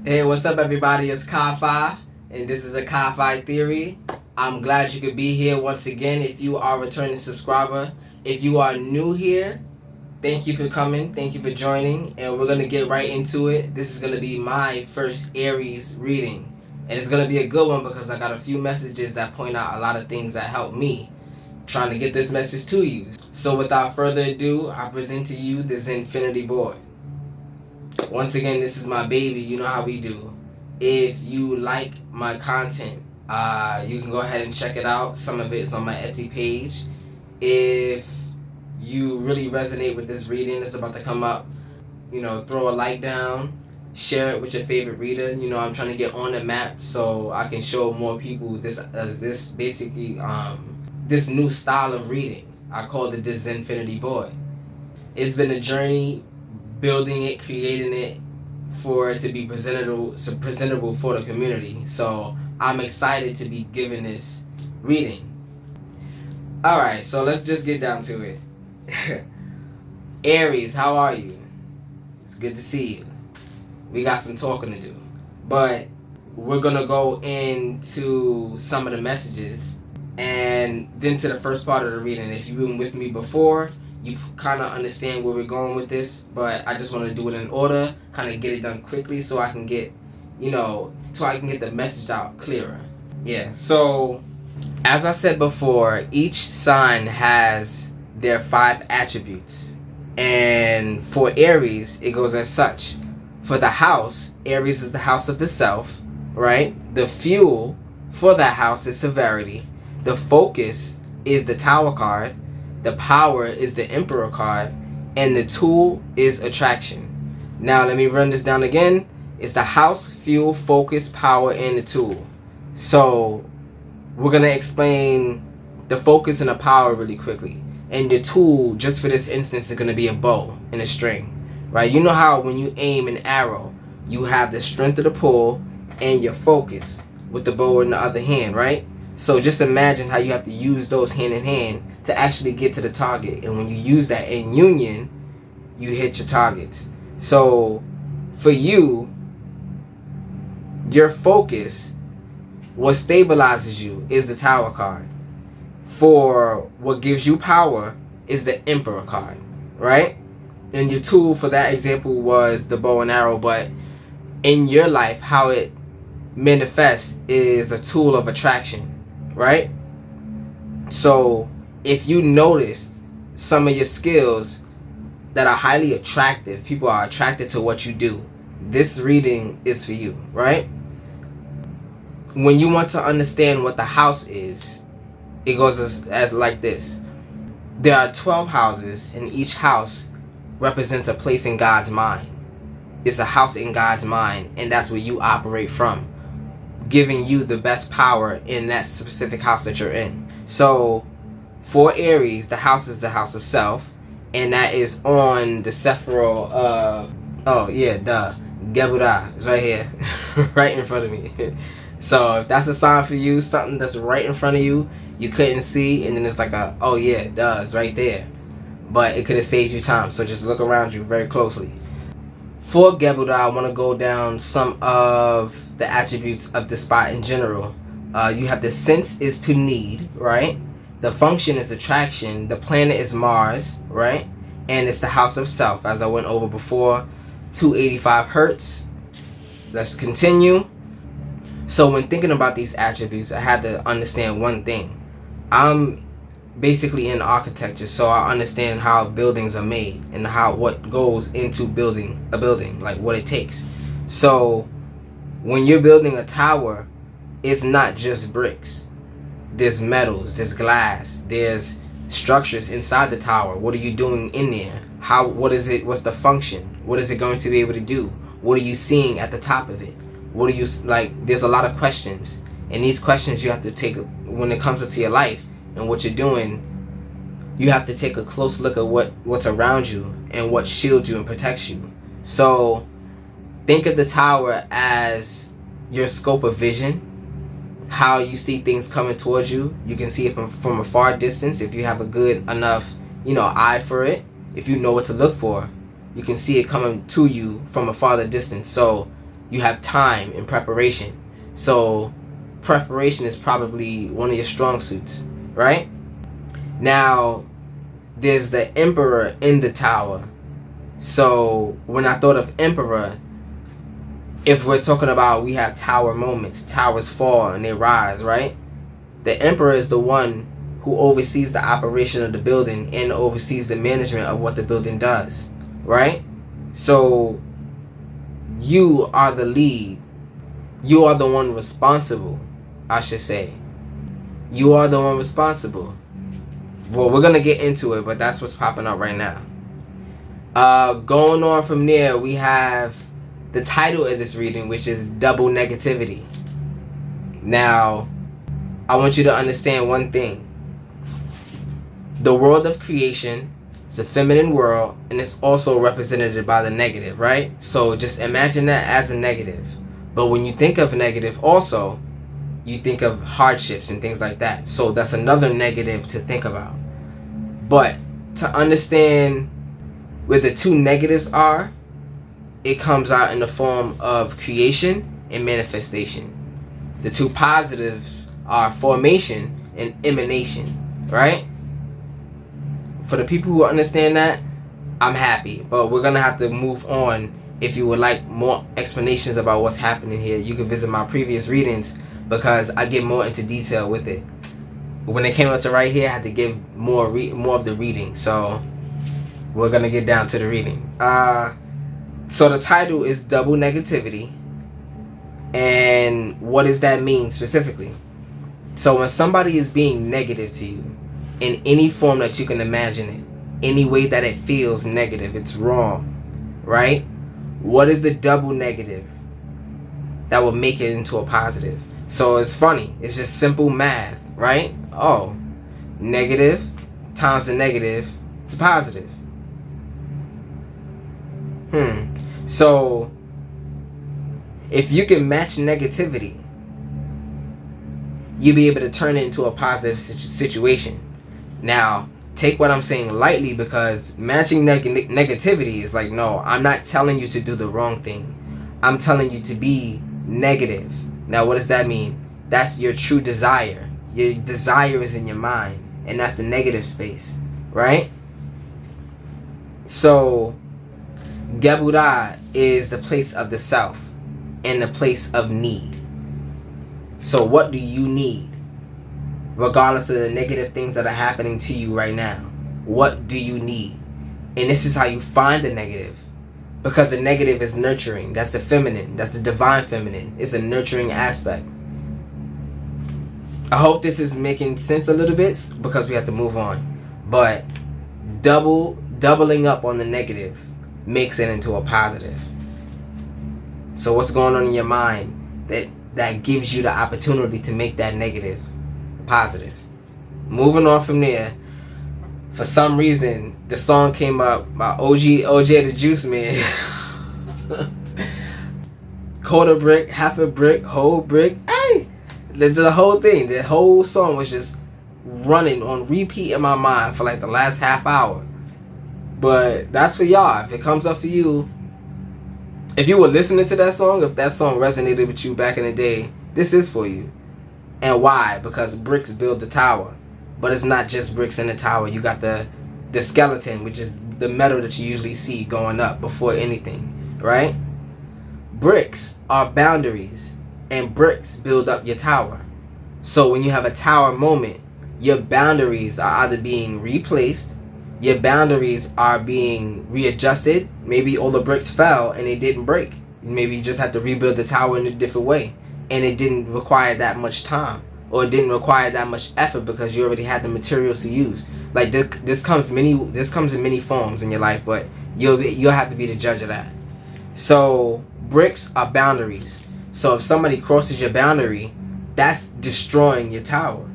Hey, what's up everybody? It's KyFy, and this is a KyFy theory. I'm glad you could be here once again if you are a returning subscriber. If you are new here, thank you for coming, thank you for joining, and we're going to get right into it. This is going to be my first Aries reading, and it's going to be a good one because I got a few messages that point out a lot of things that help me trying to get this message to you. So without further ado, I present to you the Zin-Finity Board. Once again, this is my baby. You know how we do. If you like my content, you can go ahead and check it out. Some of it is on my Etsy page. If you really resonate with this reading that's about to come up, throw a like down, share it with your favorite reader. I'm trying to get on the map so I can show more people this this new style of reading. I call it the Zin-Finity Board. It's been a journey building it, creating it for it to be presentable for the community. So I'm excited to be giving this reading. Alright, so let's just get down to it. Aries, how are you? It's good to see you. We got some talking to do. But we're going to go into some of the messages and then to the first part of the reading. If you've been with me before, you kind of understand where we're going with this, but I just want to do it in order, kind of get it done quickly so I can get, the message out clearer. Yeah, so as I said before, each sign has their 5 attributes. And for Aries, it goes as such. For the house, Aries is the house of the self, right? The fuel for that house is severity. The focus is the Tower card. The power is the Emperor card, and the tool is attraction. Now let me run this down again. It's the house, fuel, focus, power, and the tool. So we're going to explain the focus and the power really quickly. And the tool, just for this instance, is going to be a bow and a string, right? You know how when you aim an arrow, you have the strength of the pull and your focus with the bow in the other hand, right? So just imagine how you have to use those hand in hand to actually get to the target. And when you use that in union, you hit your targets. So for you, your focus, what stabilizes you is the Tower card. For what gives you power is the Emperor card, right? And your tool for that example was the bow and arrow. But in your life, how it manifests is a tool of attraction, right? So if you noticed some of your skills that are highly attractive, people are attracted to what you do, this reading is for you, right? When you want to understand what the house is, it goes as like this. There are 12 houses, and each house represents a place in God's mind. It's a house in God's mind, and that's where you operate from, giving you the best power in that specific house that you're in. So for Aries, the house is the house of self, and that is on the Sephiroth of, Gebura. It's right here, right in front of me. So if that's a sign for you, something that's right in front of you, you couldn't see, and then it's like it's right there. But it could have saved you time, so just look around you very closely. For Gebura, I want to go down some of the attributes of the spot in general. You have the sense is to need, right? The function is attraction. The planet is Mars, right? And it's the house of self, as I went over before. 285 hertz. Let's continue. So when thinking about these attributes, I had to understand one thing. I'm basically in architecture, so I understand how buildings are made and what goes into building a building, like what it takes. So when you're building a tower, it's not just bricks. There's metals, there's glass, there's structures inside the tower. What are you doing in there? What is it? What's the function? What is it going to be able to do? What are you seeing at the top of it? What are you there's a lot of questions, and these questions you have to take when it comes into your life and what you're doing. You have to take a close look at what's around you and what shields you and protects you. So think of the tower as your scope of vision, how you see things coming towards you. You can see it from a far distance if you have a good enough eye for it. If you know what to look for, you can see it coming to you from a farther distance. So you have time and preparation. So preparation is probably one of your strong suits, right? Now, there's the Emperor in the Tower. So when I thought of Emperor, if we're talking about we have tower moments, towers fall and they rise, right? The Emperor is the one who oversees the operation of the building and oversees the management of what the building does, right? So you are the lead. You are the one responsible, I should say. You are the one responsible. Well, we're going to get into it, but that's what's popping up right now. Going on from there, we have the title of this reading, which is Double Negativity. Now, I want you to understand one thing. The world of creation is a feminine world, and it's also represented by the negative, right? So just imagine that as a negative. But when you think of negative also, you think of hardships and things like that. So that's another negative to think about. But to understand where the two negatives are, it comes out in the form of creation and manifestation. The two positives are formation and emanation, right? For the people who understand that, I'm happy. But we're going to have to move on. If you would like more explanations about what's happening here, you can visit my previous readings because I get more into detail with it. When it came up to right here, I had to give more of the reading. So we're going to get down to the reading. So the title is Double Negativity. And what does that mean specifically? So when somebody is being negative to you, in any form that you can imagine it, any way that it feels negative, it's wrong, right? What is the double negative that will make it into a positive? So it's funny. It's just simple math, right? Oh, negative times a negative is a positive. So if you can match negativity, you'll be able to turn it into a positive situation. Now, take what I'm saying lightly, because matching negativity is like, no, I'm not telling you to do the wrong thing. I'm telling you to be negative. Now, what does that mean? That's your true desire. Your desire is in your mind, and that's the negative space, right? So, Gebura is the place of the self and the place of need. So, what do you need? Regardless of the negative things that are happening to you right now, what do you need? And this is how you find the negative. Because the negative is nurturing. That's the feminine. That's the divine feminine. It's a nurturing aspect. I hope this is making sense a little bit, because we have to move on. But doubling up on the negative makes it into a positive. So what's going on in your mind that gives you the opportunity to make that negative positive? Moving on from there, for some reason the song came up by OJ the Juice Man. Quarter brick, half a brick, whole brick. Hey, the whole thing, the whole song was just running on repeat in my mind for like the last half hour. But that's for y'all. If it comes up for you, if you were listening to that song, if that song resonated with you back in the day, this is for you. And why? Because bricks build the tower. But it's not just bricks in the tower. You got the skeleton, which is the metal that you usually see going up before anything, right? Bricks are boundaries, and bricks build up your tower. So when you have a tower moment, your boundaries are either being replaced, your boundaries are being readjusted. Maybe all the bricks fell and they didn't break. Maybe you just have to rebuild the tower in a different way. And it didn't require that much time, or it didn't require that much effort because you already had the materials to use. Like this comes in many forms in your life, but you'll have to be the judge of that. So bricks are boundaries. So if somebody crosses your boundary, that's destroying your tower.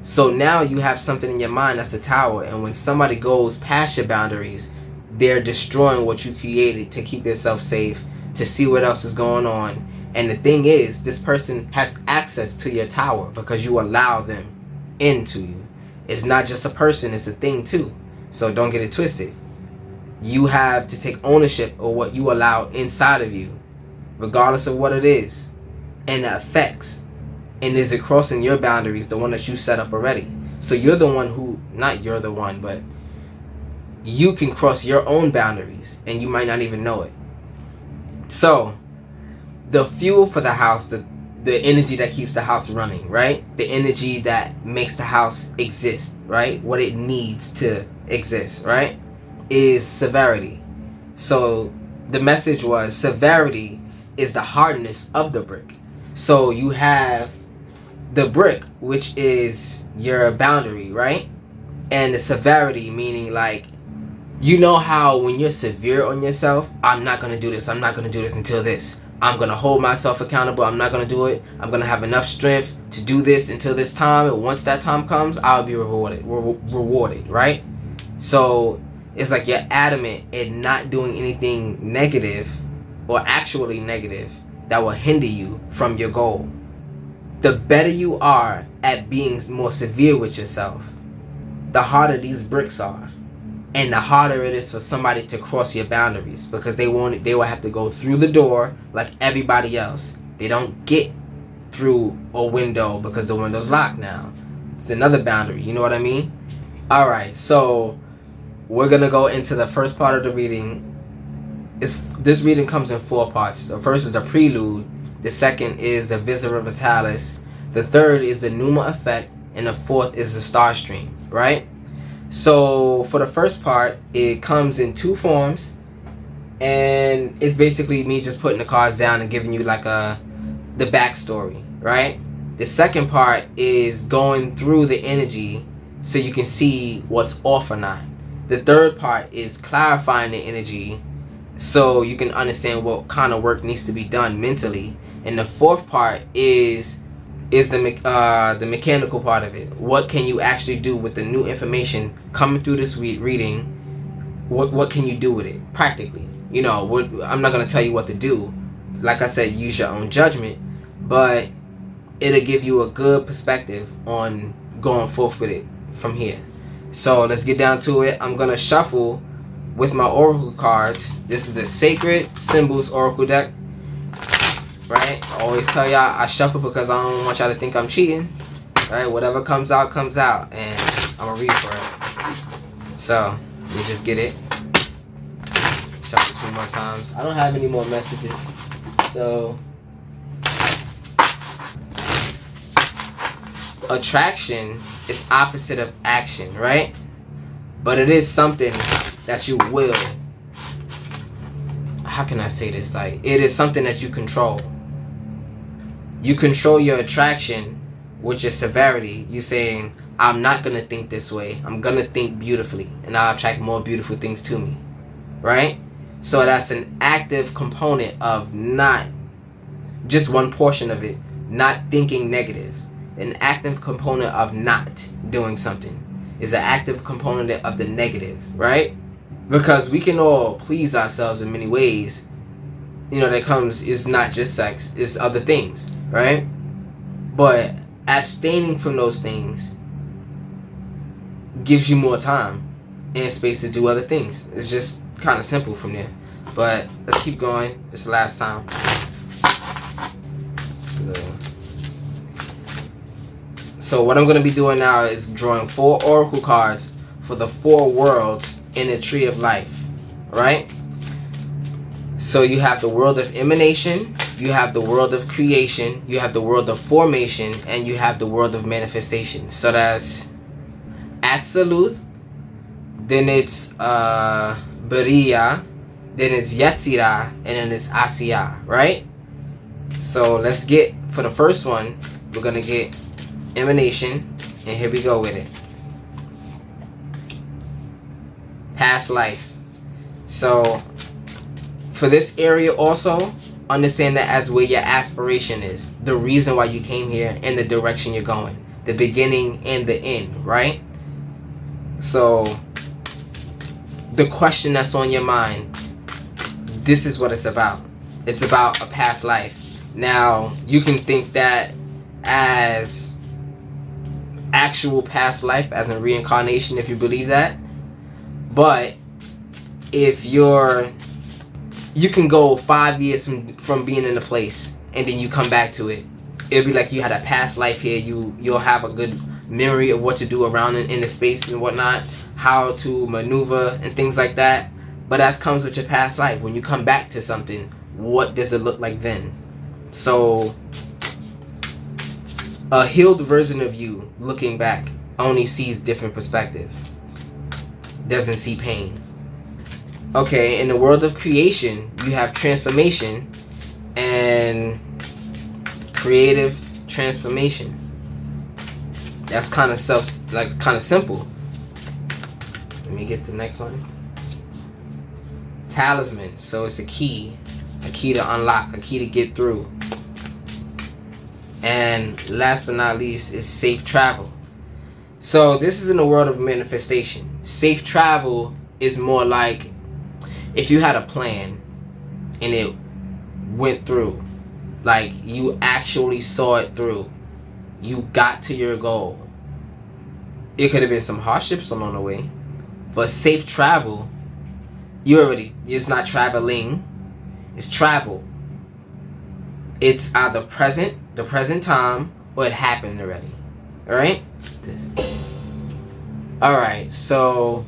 So now you have something in your mind that's the tower, and when somebody goes past your boundaries, they're destroying what you created to keep yourself safe, to see what else is going on. And the thing is, this person has access to your tower because you allow them into you. It's not just a person, it's a thing too. So don't get it twisted. You have to take ownership of what you allow inside of you. regardless of what it is, and the effects. And is it crossing your boundaries, the one that you set up already? So you're the one who, not you're the one, but you can cross your own boundaries, and you might not even know it. So, the fuel for the house, the energy that keeps the house running, right? The energy that makes the house exist, right? What it needs to exist, right? Is severity. So, the message was severity is the hardness of the brick. So, you have the brick, which is your boundary, right? And the severity, meaning like, you know how when you're severe on yourself, I'm not going to do this, I'm not going to do this until this. I'm going to hold myself accountable, I'm not going to do it. I'm going to have enough strength to do this until this time. And once that time comes, I'll be rewarded, right? So it's like you're adamant in not doing anything negative or actually negative that will hinder you from your goal. The better you are at being more severe with yourself, the harder these bricks are. And the harder it is for somebody to cross your boundaries, because they will have to go through the door like everybody else. They don't get through a window because the window's locked now. It's another boundary, you know what I mean? Alright, so we're going to go into the first part of the reading. This reading comes in 4 parts. The first is the prelude. The second is the Viscera Vitalis. The third is the Pneuma effect. And the fourth is the Star Stream, right? So for the first part, it comes in 2 forms, and it's basically me just putting the cards down and giving you like the backstory, right? The second part is going through the energy so you can see what's off or not. The third part is clarifying the energy so you can understand what kind of work needs to be done mentally. And the fourth part is the mechanical part of it. What can you actually do with the new information coming through this reading? What can you do with it practically? You know, I'm not going to tell you what to do. Like I said, use your own judgment, but it'll give you a good perspective on going forth with it from here. So let's get down to it. I'm going to shuffle with my oracle cards. This is the Sacred Symbols Oracle deck. Right? I always tell y'all I shuffle because I don't want y'all to think I'm cheating. Right? Whatever comes out, comes out. And I'm going to read for it. So, you just get it. Shuffle 2 more times. I don't have any more messages. So, attraction is opposite of action, right? But it is something that you will. How can I say this? Like, it is something that you control. You control your attraction with your severity. You're saying, I'm not going to think this way. I'm going to think beautifully. And I'll attract more beautiful things to me. Right? So that's an active component of not, just one portion of it, not thinking negative. An active component of not doing something is an active component of the negative. Right? Because we can all please ourselves in many ways. You know, it's not just sex, it's other things, right? But abstaining from those things gives you more time and space to do other things. It's just kind of simple from there. But let's keep going. It's the last time. So what I'm going to be doing now is drawing 4 oracle cards for the 4 worlds in the Tree of Life, right? So you have the world of emanation, you have the world of creation, you have the world of formation, and you have the world of manifestation. So that's Absolute, then it's Beriya, then it's Yetzirah, and then it's Asiya, right? So let's get, for the first one, we're going to get emanation, and here we go with it. Past life. So for this area also, understand that as where your aspiration is, the reason why you came here, and the direction you're going, the beginning and the end, right? So the question that's on your mind, this is what it's about. It's about a past life. Now you can think that as actual past life, as in reincarnation, if you believe that. But if you you can go 5 years from being in a place, and then you come back to it. It'll be like you had a past life here. You'll have a good memory of what to do around in the space and whatnot, how to maneuver and things like that. But that comes with your past life. When you come back to something, what does it look like then? So a healed version of you looking back only sees different perspective, doesn't see pain. Okay, in the world of creation, you have transformation and creative transformation. That's kind of kind of simple. Let me get the next one. Talisman. So it's a key to unlock, a key to get through. And last but not least is safe travel. So this is in the world of manifestation. Safe travel is more like if you had a plan and it went through, like you actually saw it through, you got to your goal. It could have been some hardships along the way, but safe travel, it's not traveling, it's travel. It's either the present time, or it happened already. Alright? Alright, so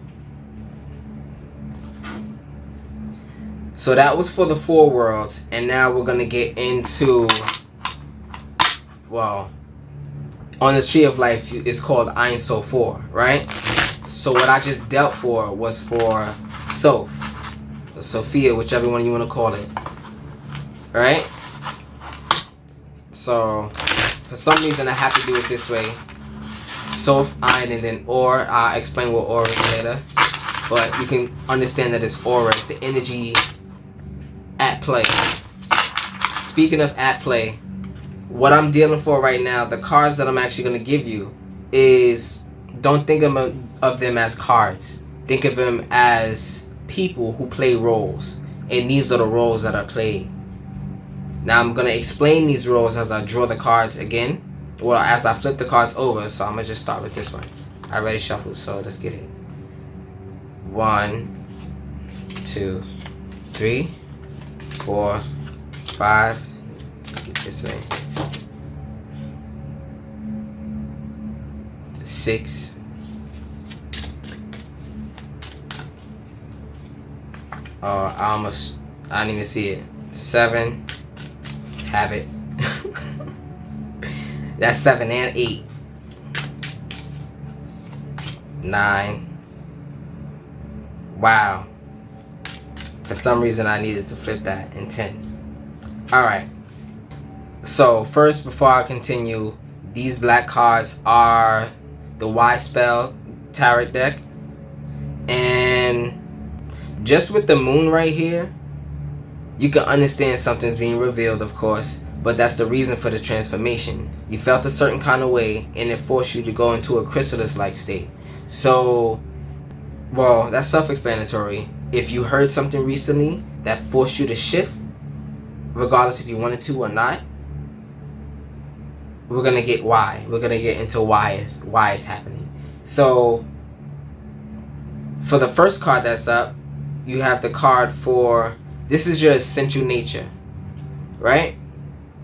that was for the 4 worlds, and now we're gonna get into, well, on the tree of life, it's called Ein Sof 4, right? So what I just dealt for was for Soph, or Sophia, whichever one you want to call it, right? So for some reason I have to do it this way: Soph, Ein, and then Or. I'll explain what Or is later, but you can understand that it's aura. It's the energy at play. Speaking of at play, what I'm dealing for right now, the cards that I'm actually going to give you is, don't think of them as cards. Think of them as people who play roles. And these are the roles that are played. Now I'm going to explain these roles as I draw the cards again. Well, as I flip the cards over. So I'm going to just start with this one. I already shuffled, so let's get it. 1, 2, 3, 4, 5. Get this way. 6. I didn't even see it. 7. Have it. That's 7 and 8. 9. Wow. For some reason I needed to flip that. And 10. Alright. So first, before I continue, these black cards are the Y Spell Tarot deck. And just with the moon right here, you can understand something's being revealed, of course, but that's the reason for the transformation. You felt a certain kind of way, and it forced you to go into a chrysalis-like state. So, well, that's self-explanatory. If you heard something recently that forced you to shift, regardless if you wanted to or not, we're going to get why. We're going to get into why it's happening. So, for the first card that's up, you have the card for, this is your essential nature, right?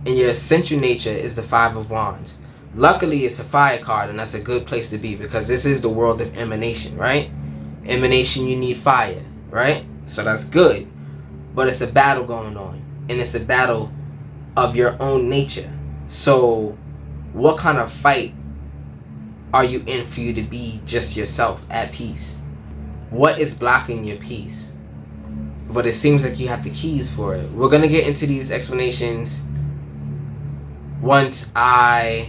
And your essential nature is the 5 of Wands. Luckily, it's a fire card, and that's a good place to be, because this is the world of emanation, right? Emanation, you need fire, right? So that's good. But it's a battle going on, and it's a battle of your own nature. So what kind of fight are you in for you to be just yourself at peace? What is blocking your peace? But it seems like you have the keys for it. We're going to get into these explanations once we're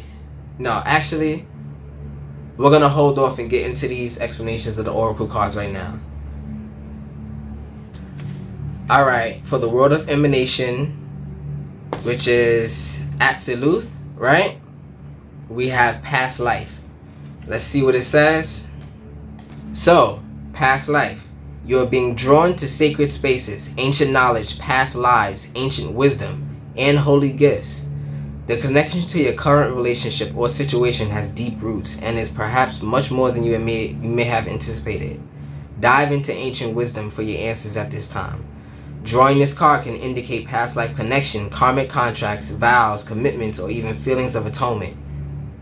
going to hold off and get into these explanations of the oracle cards right now. Alright, for the world of emanation, which is Atziluth, right? We have past life. Let's see what it says. So, past life. You are being drawn to sacred spaces, ancient knowledge, past lives, ancient wisdom, and holy gifts. The connection to your current relationship or situation has deep roots and is perhaps much more than you may have anticipated. Dive into ancient wisdom for your answers at this time. Drawing this card can indicate past life connection, karmic contracts, vows, commitments, or even feelings of atonement.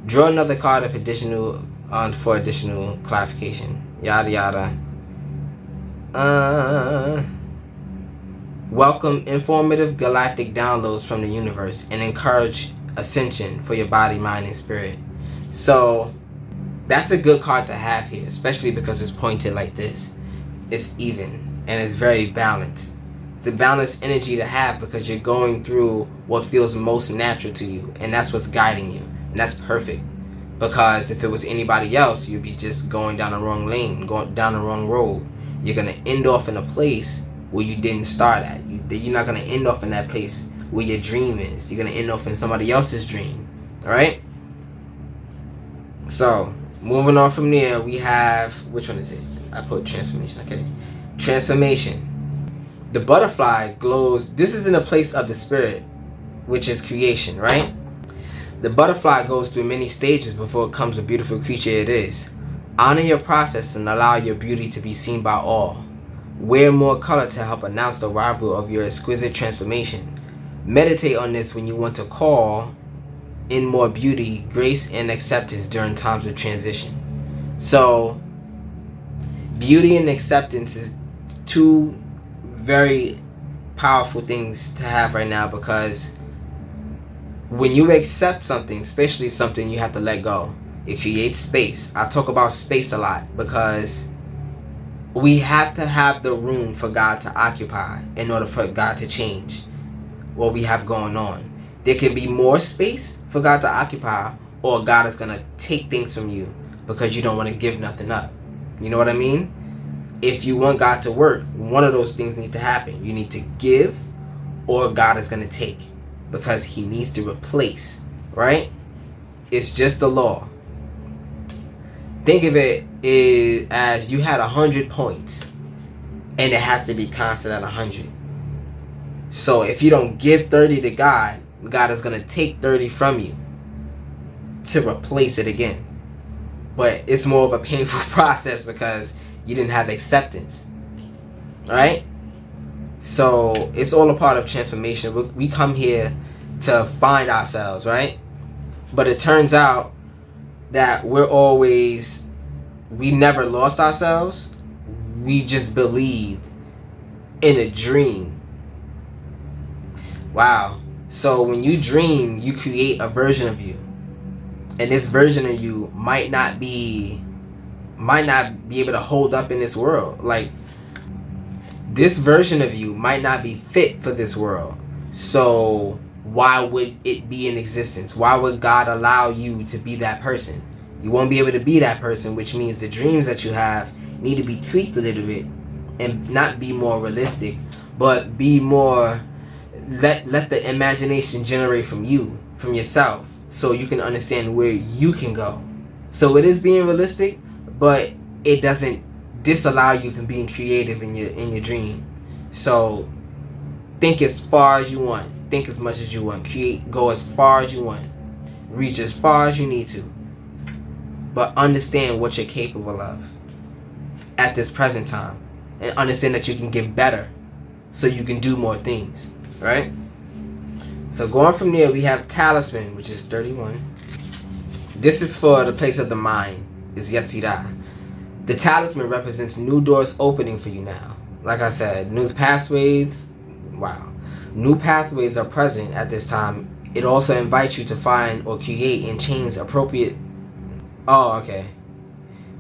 Draw another card for additional clarification. Yada yada. Welcome informative galactic downloads from the universe and encourage ascension for your body, mind, and spirit. So that's a good card to have here, especially because it's pointed like this. It's even and it's very balanced. It's a balanced energy to have because you're going through what feels most natural to you, and that's what's guiding you, and that's perfect. Because if it was anybody else, you'd be just going down the wrong lane, going down the wrong road. You're gonna end off in a place where you didn't start at. You're not gonna end off in that place where your dream is. You're gonna end off in somebody else's dream. All right. So moving on from there, we have, which one is it? I put transformation. Okay, transformation. The butterfly glows. This is in a place of the spirit, which is creation, right? The butterfly goes through many stages before it becomes a beautiful creature it is. Honor your process and allow your beauty to be seen by all. Wear more color to help announce the arrival of your exquisite transformation. Meditate on this when you want to call in more beauty, grace, and acceptance during times of transition. So, beauty and acceptance is two very powerful things to have right now, because when you accept something, especially something you have to let go, it creates space. I talk about space a lot because we have to have the room for God to occupy in order for God to change what we have going on. There can be more space for God to occupy, or God is going to take things from you because you don't want to give nothing up. You know what I mean? If you want God to work, one of those things needs to happen. You need to give, or God is going to take, because he needs to replace, right? It's just the law. Think of it as you had 100 points, and it has to be constant at 100. So if you don't give 30 to God, God is going to take 30 from you to replace it again. But it's more of a painful process because you didn't have acceptance. Alright? So it's all a part of transformation. We come here to find ourselves, right? But it turns out that we never lost ourselves. We just believed in a dream. Wow. So when you dream, you create a version of you. And this version of you might not be able to hold up in this world. Like, this version of you might not be fit for this world. So why would it be in existence? Why would God allow you to be that person? You won't be able to be that person, which means the dreams that you have need to be tweaked a little bit and not be more realistic, but be more, let the imagination generate from you, from yourself, so you can understand where you can go. So it is being realistic, but it doesn't disallow you from being creative in your dream. So think as far as you want, think as much as you want, go as far as you want, reach as far as you need to, but understand what you're capable of at this present time, and understand that you can get better so you can do more things, right? So going from there, we have talisman, which is 31. This is for the place of the mind, is Yetzirah. The talisman represents new doors opening for you now. Like I said, new pathways. Wow. New pathways are present at this time. It also invites you to find or create and change appropriate. Oh, okay.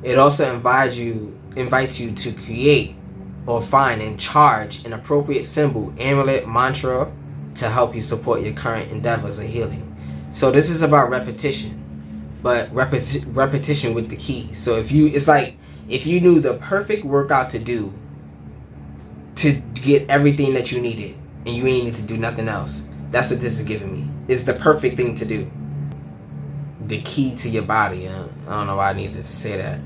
It also invites you to create or find and charge an appropriate symbol, amulet, mantra to help you support your current endeavors of healing. So this is about repetition, but repetition with the key. So it's like if you knew the perfect workout to do to get everything that you needed, and you ain't need to do nothing else. That's what this is giving me. It's the perfect thing to do. The key to your body. I don't know why I needed to say that.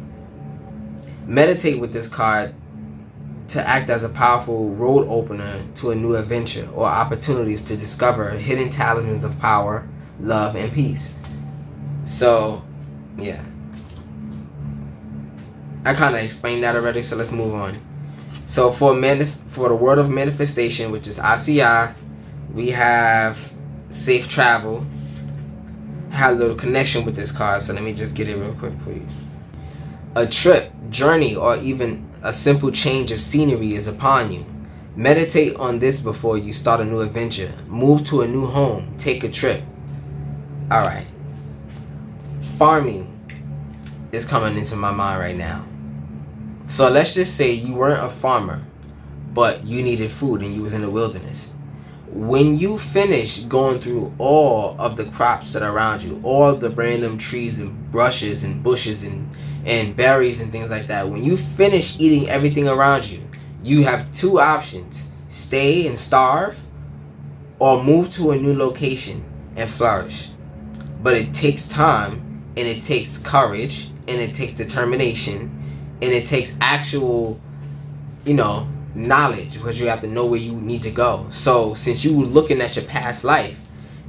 Meditate with this card to act as a powerful road opener to a new adventure or opportunities to discover hidden talismans of power, love, and peace. So, yeah. I kind of explained that already, so let's move on. So for the word of manifestation, which is ASIA, we have safe travel. Had a little connection with this card, so let me just get it real quick for you. A trip, journey, or even a simple change of scenery is upon you. Meditate on this before you start a new adventure. Move to a new home. Take a trip. Alright. Farming is coming into my mind right now. So let's just say you weren't a farmer, but you needed food and you was in the wilderness. When you finish going through all of the crops that are around you, all the random trees and brushes and bushes and berries and things like that, when you finish eating everything around you, you have two options: stay and starve, or move to a new location and flourish. But it takes time, and it takes courage, and it takes determination, and it takes actual, knowledge, because you have to know where you need to go. So since you were looking at your past life,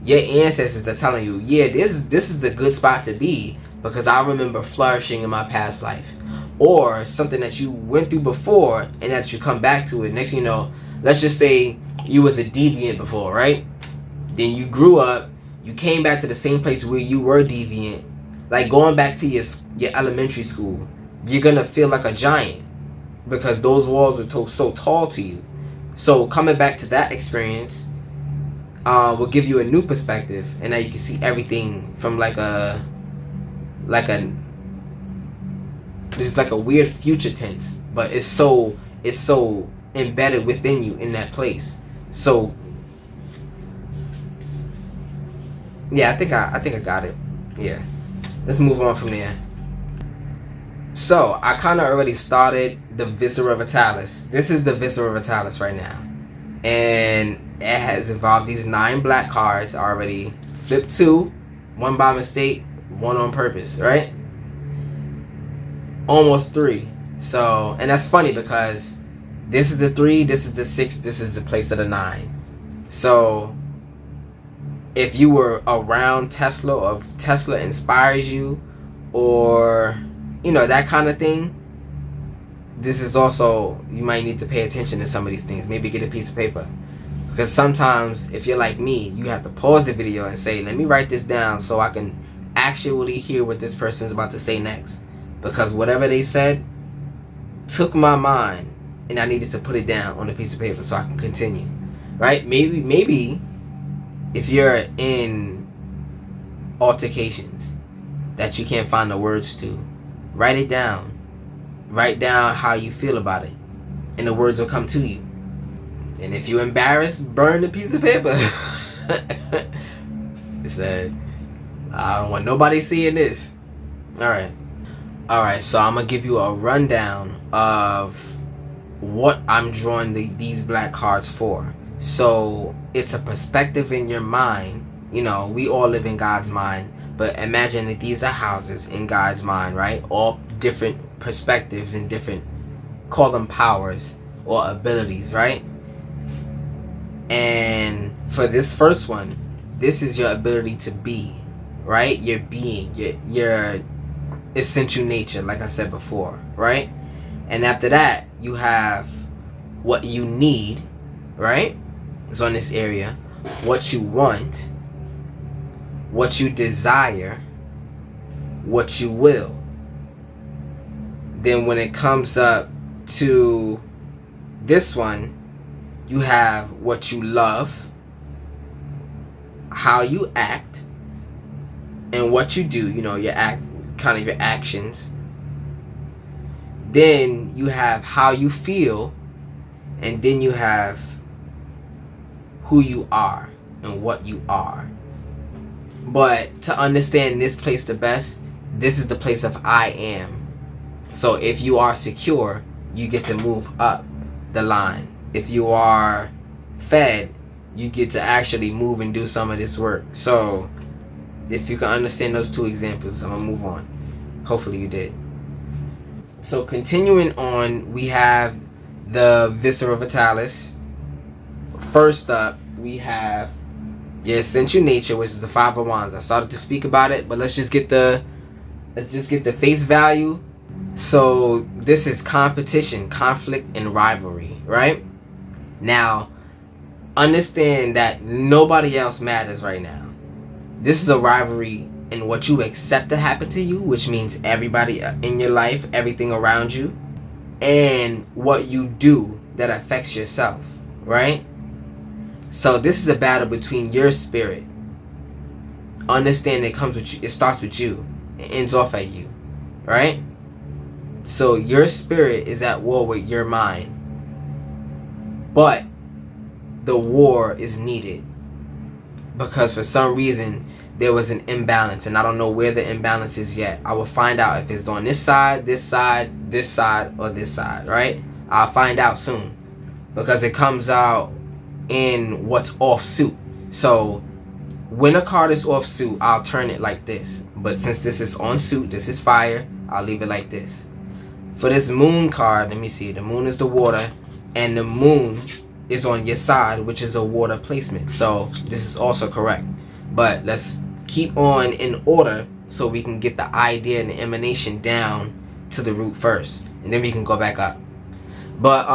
your ancestors are telling you, yeah, this is the good spot to be, because I remember flourishing in my past life. Or something that you went through before and that you come back to it. Next thing you know, let's just say you was a deviant before, right? Then you grew up, you came back to the same place where you were deviant. Like going back to your elementary school, you're gonna feel like a giant because those walls were so tall to you. So coming back to that experience will give you a new perspective, and now you can see everything from this is like a weird future tense, but it's so embedded within you in that place. So yeah, I think I got it. Yeah, let's move on from there. So I kind of already started the Viscera Vitalis. This is the Viscera Vitalis right now, and it has involved these 9 black cards already. Flip 2, 1 by mistake, 1 on purpose, right? Almost 3. So, and that's funny because this is the 3, this is the 6, this is the place of the 9. So if you were around Tesla, or if Tesla inspires you, or that kind of thing, this is also, you might need to pay attention to some of these things. Maybe get a piece of paper, because sometimes if you're like me, you have to pause the video and say, let me write this down so I can actually hear what this person's about to say next, because whatever they said took my mind and I needed to put it down on a piece of paper so I can continue, right? Maybe if you're in altercations that you can't find the words to, write it down. Write down how you feel about it, and the words will come to you. And if you're embarrassed, burn the piece of paper. It said, I don't want nobody seeing this. Alright, so I'm going to give you a rundown of what I'm drawing these black cards for. So it's a perspective in your mind. We all live in God's mind, but imagine that these are houses in God's mind, right? All different perspectives and different, call them powers or abilities, right? And for this first one, this is your ability to be, right? Your being, your essential nature, like I said before, right? And after that, you have what you need, right? It's on this area. What you want, what you desire, what you will. Then when it comes up to this one, you have what you love, how you act, and what you do, your actions. Then you have how you feel, and then you have who you are and what you are. But to understand this place the best, this is the place of I am. So if you are secure, you get to move up the line. If you are fed, you get to actually move and do some of this work. So if you can understand those 2 examples, I'm going to move on. Hopefully you did. So continuing on, we have the Viscera Vitalis. First up, we have your essential nature, which is the 5 of Wands. I started to speak about it, but let's just get the face value So this is competition, conflict, and rivalry, right? Now, understand that nobody else matters right now. This is a rivalry in what you accept to happen to you, which means everybody in your life, everything around you, and what you do that affects yourself, right? So this is a battle between your spirit. Understand it comes with you, it starts with you, it ends off at you, right? So your spirit is at war with your mind, but the war is needed because for some reason there was an imbalance, and I don't know where the imbalance is yet. I will find out if it's on this side, this side, this side, or this side, right? I'll find out soon because it comes out in what's off suit. So when a card is off suit, I'll turn it like this, but since this is on suit, this is fire, I'll leave it like this. For this moon card, let me see, the moon is the water, and the moon is on your side, which is a water placement. So this is also correct. But let's keep on in order so we can get the idea and the emanation down to the root first, and then we can go back up. But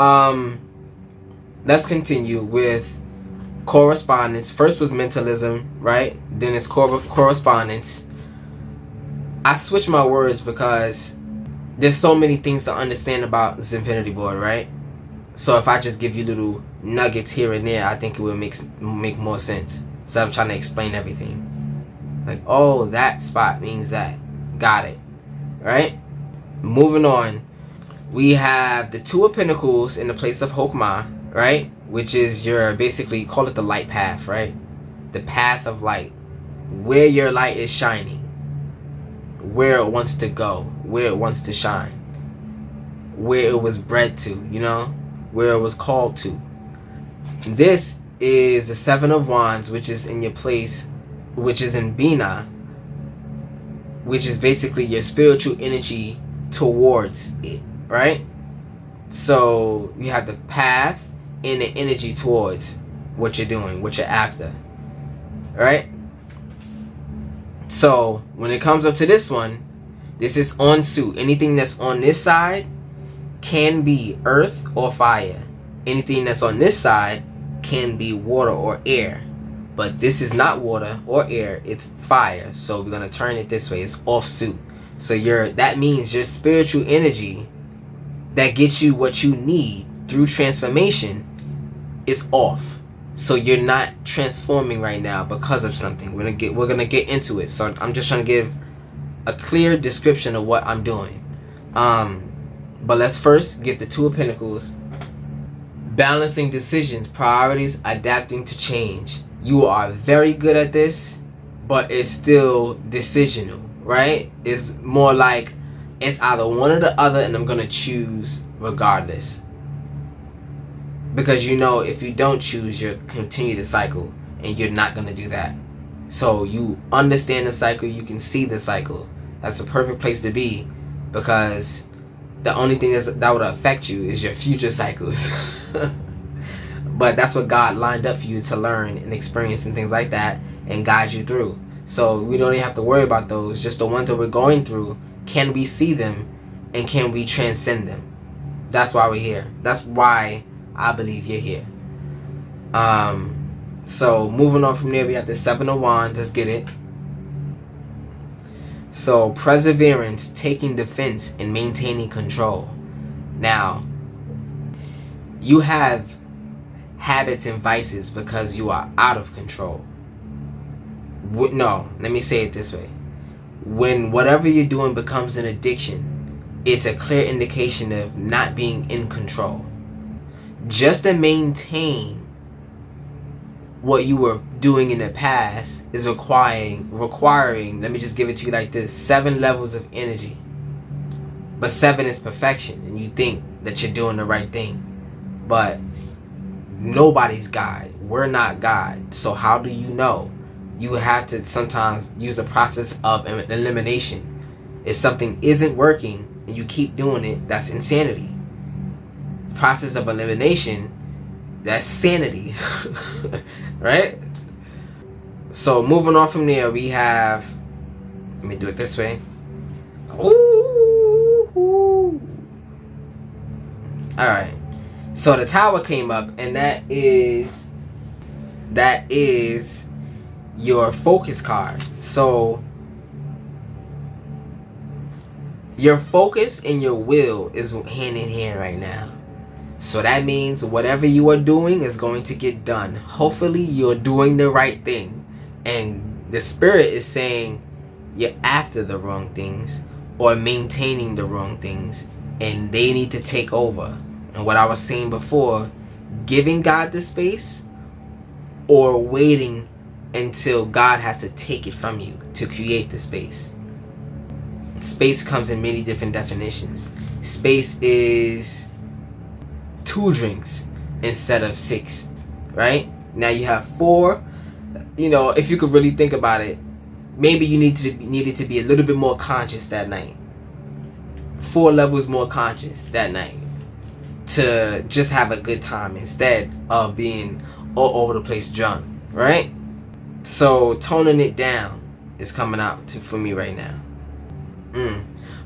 let's continue with correspondence. First was mentalism, right? Then it's correspondence. I switch my words because there's so many things to understand about Zin-Finity Board, right? So if I just give you little nuggets here and there, I think it will make more sense instead of trying to explain everything. Like, oh, that spot means that. Got it. Right? Moving on. We have the Two of Pentacles in the place of Hokmah, right? Which is your, basically, call it the light path, right? The path of light. Where your light is shining. Where it wants to go. Where it wants to shine. Where it was bred to, you know? Where it was called to. This is the Seven of Wands, which is in your place, which is in Bina, which is basically your spiritual energy towards it, right? So you have the path and the energy towards what you're doing, what you're after, right? So when it comes up to this one, this is on suit. Anything that's on this side can be earth or fire. Anything that's on this side can be water or air. But this is not water or air, it's fire. So we're gonna turn it this way. It's off suit. So that means your spiritual energy that gets you what you need through transformation is off. So you're not transforming right now because of something. We're gonna get into it. So I'm just trying to give a clear description of what I'm doing. But let's first get the Two of Pentacles. Balancing decisions, priorities, adapting to change. You are very good at this, but it's still decisional, right? It's more like it's either one or the other, and I'm gonna choose regardless. Because you know if you don't choose, you'll continue the cycle, and you're not gonna do that. So you understand the cycle, you can see the cycle. That's a perfect place to be, because the only thing that would affect you is your future cycles. But that's what God lined up for you to learn and experience and things like that, and guide you through. So we don't even have to worry about those. Just the ones that we're going through, can we see them and can we transcend them? That's why we're here. That's why I believe you're here. So moving on from there, we have the Seven of Wands. Let's get it. So perseverance, taking defense, and maintaining control. Now, you have habits and vices because you are out of control. No, let me say it this way. When whatever you're doing becomes an addiction, it's a clear indication of not being in control. Just to maintain what you were doing in the past is requiring, let me just give it to you like this, 7 levels of energy. But 7 is perfection, and you think that you're doing the right thing. But nobody's God. We're not God. So how do you know? You have to sometimes use a process of elimination. If something isn't working and you keep doing it, that's insanity. Process of elimination, that's sanity. Right? So moving on from there, we have, let me do it this way. Ooh. Alright. So the Tower came up, and that is your focus card. So your focus and your will is hand in hand right now. So that means whatever you are doing is going to get done. Hopefully you're doing the right thing. And the spirit is saying you're after the wrong things or maintaining the wrong things, and they need to take over. And what I was saying before, giving God the space or waiting until God has to take it from you to create the space. Space comes in many different definitions. Space is 2 drinks instead of 6, right? Now you have 4. You know, if you could really think about it, maybe you needed to be a little bit more conscious that night. 4 levels more conscious that night to just have a good time instead of being all over the place drunk, right? So toning it down is coming out for me right now.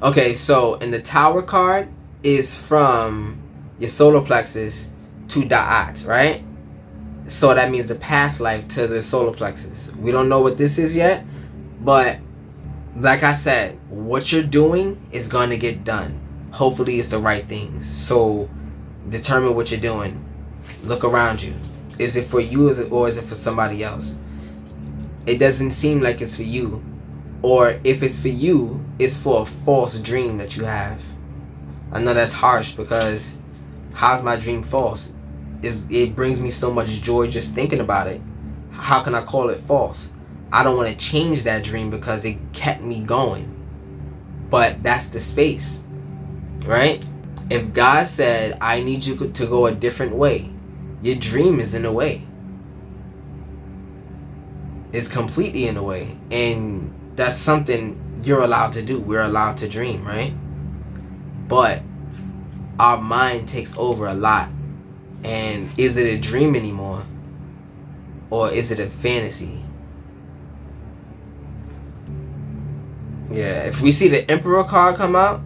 Okay, so in the Tower card is from your solar plexus to Da'at, right? So that means the past life to the solar plexus. We don't know what this is yet, but like I said, what you're doing is going to get done. Hopefully it's the right things. So determine what you're doing. Look around you. Is it for you or is it for somebody else? It doesn't seem like it's for you. Or if it's for you, it's for a false dream that you have. I know that's harsh, because how's my dream false? It brings me so much joy just thinking about it. How can I call it false? I don't want to change that dream because it kept me going. But that's the space, right? If God said, I need you to go a different way, your dream is in the way. It's completely in the way. And that's something you're allowed to do. We're allowed to dream, right? But our mind takes over a lot. And is it a dream anymore? Or is it a fantasy? Yeah, if we see the Emperor card come out,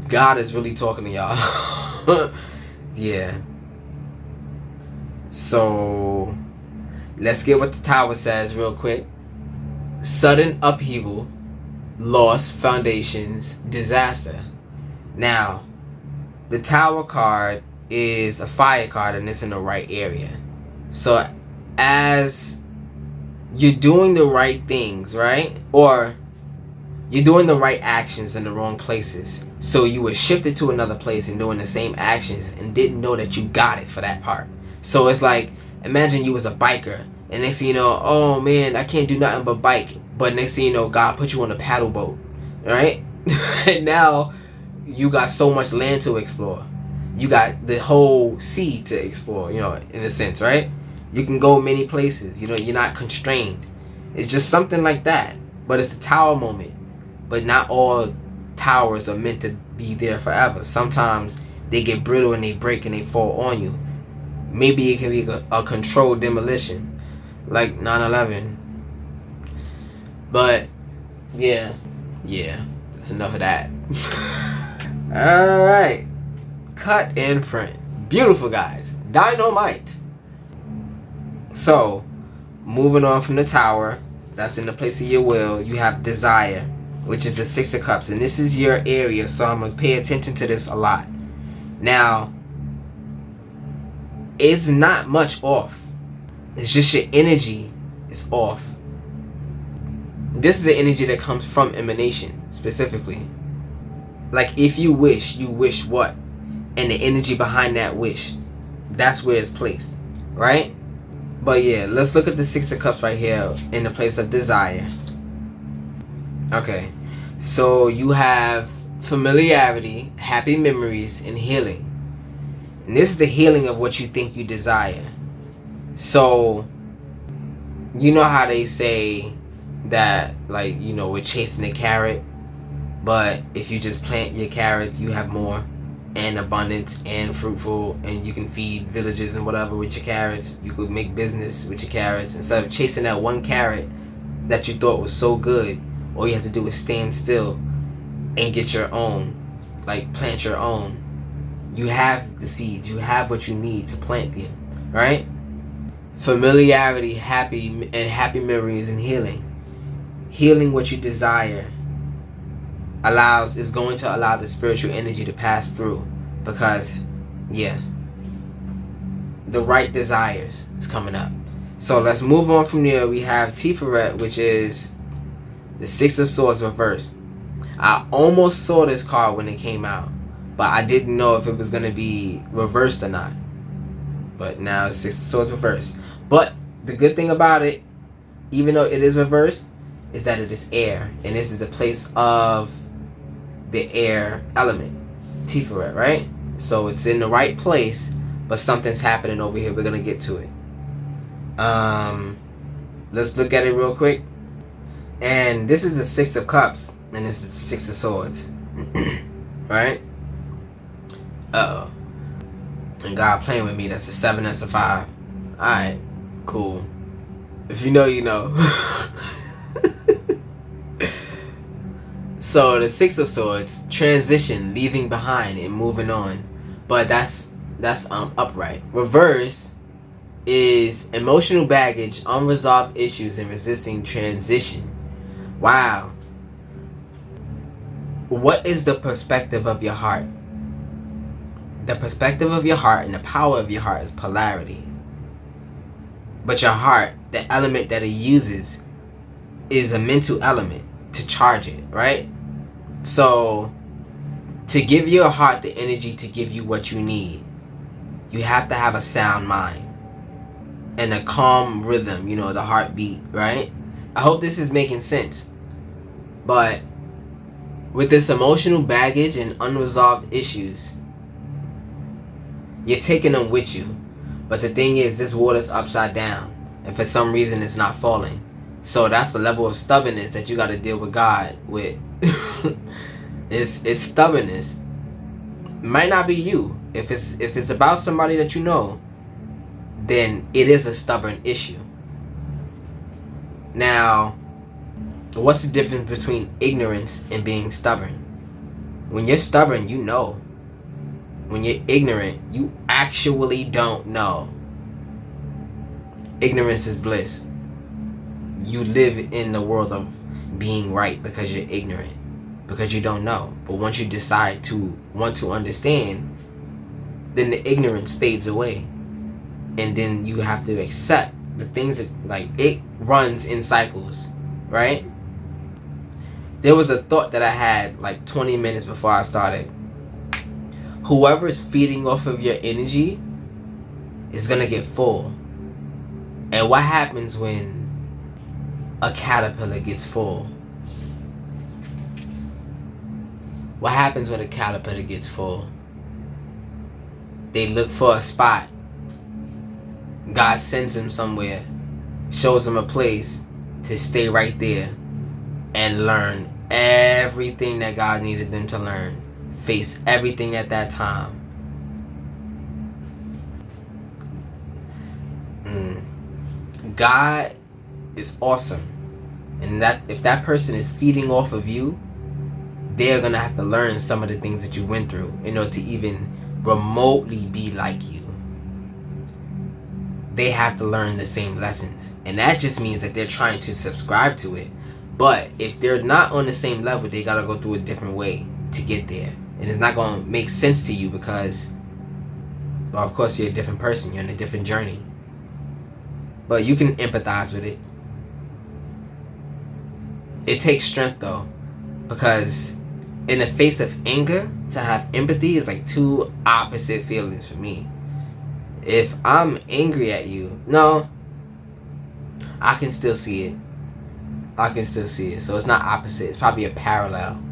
God is really talking to y'all. Yeah. So let's get what the Tower says real quick. Sudden upheaval, loss, foundations, disaster. Now, the Tower card is a fire card, and it's in the right area. So as you're doing the right things, right? Or you're doing the right actions in the wrong places. So you were shifted to another place and doing the same actions and didn't know that you got it for that part. So it's like, imagine you was a biker, and next thing you know, oh man, I can't do nothing but bike. But next thing you know, God put you on a paddle boat, right? And now you got so much land to explore. You got the whole sea to explore, you know, in a sense, right? You can go many places. You know, you're not constrained. It's just something like that. But it's the Tower moment. But not all towers are meant to be there forever. Sometimes they get brittle and they break and they fall on you. Maybe it can be a controlled demolition, like 9/11. But yeah, that's enough of that. All right, cut and print. Beautiful, guys. Dynamite. So, moving on from the Tower, that's in the place of your will, you have desire, which is the 6 of Cups. And this is your area, so I'm going to pay attention to this a lot. Now, it's not much off. It's just your energy is off. This is the energy that comes from emanation, specifically. Like, if you wish what? And the energy behind that wish, that's where it's placed, right? But yeah, let's look at the 6 of Cups right here in the place of desire. Okay, so you have familiarity, happy memories, and healing. And this is the healing of what you think you desire. So, you know how they say that, like, you know, we're chasing a carrot, but if you just plant your carrots, you have more and abundance and fruitful, and you can feed villages and whatever with your carrots. You could make business with your carrots. Instead of chasing that one carrot that you thought was so good, all you have to do is stand still and get your own, like plant your own. You have the seeds. You have what you need to plant them, right? Familiarity, happy memories, and healing. Healing what you desire is going to allow the spiritual energy to pass through, because the right desires is coming up. So let's move on from there. We have Tiferet, which is the Six of Swords reversed. I almost saw this card when it came out, but I didn't know if it was going to be reversed or not. But now it's Six of Swords reversed. But the good thing about it, even though it is reversed, is that it is air. And this is the place of the air element, Tiferet, right? So it's in the right place, but something's happening over here. We're going to get to it. Let's look at it real quick. And this is the Six of Cups, and this is the Six of Swords. Right? Uh-oh. And God playing with me. That's a 7, that's a 5. Alright, cool. If you know, you know. So the Six of Swords, transition, leaving behind and moving on. But that's upright. Reverse is emotional baggage, unresolved issues, and resisting transition. Wow. What is the perspective of your heart? The perspective of your heart and the power of your heart is polarity. But your heart, the element that it uses, is a mental element to charge it, right? So, to give your heart the energy to give you what you need, you have to have a sound mind and a calm rhythm, the heartbeat, right? I hope this is making sense. But with this emotional baggage and unresolved issues, you're taking them with you. But the thing is, this water's upside down, and for some reason it's not falling. So that's the level of stubbornness that you got to deal with God with. It's stubbornness. It might not be you. If it's about somebody that you know, then it is a stubborn issue. Now, what's the difference between ignorance and being stubborn? When you're stubborn, you know. When you're ignorant, you actually don't know. Ignorance is bliss. You live in the world of being right because you're ignorant, because you don't know. But once you decide to want to understand, then the ignorance fades away. And then you have to accept the things that, it runs in cycles, right? There was a thought that I had 20 minutes before I started. Whoever is feeding off of your energy is going to get full. And what happens when a caterpillar gets full? What happens when a caterpillar gets full? They look for a spot. God sends them somewhere, shows them a place to stay right there and learn everything that God needed them to learn. Face everything at that time. God is awesome. And that if that person is feeding off of you, they're going to have to learn some of the things that you went through in order to even remotely be like you. They have to learn the same lessons. And that just means that they're trying to subscribe to it. But if they're not on the same level, they got to go through a different way to get there. And it's not going to make sense to you because, well, of course, you're a different person. You're on a different journey. But you can empathize with it. It takes strength, though. Because in the face of anger, to have empathy is like two opposite feelings for me. If I'm angry at you, no, I can still see it. I can still see it. So it's not opposite. It's probably a parallel.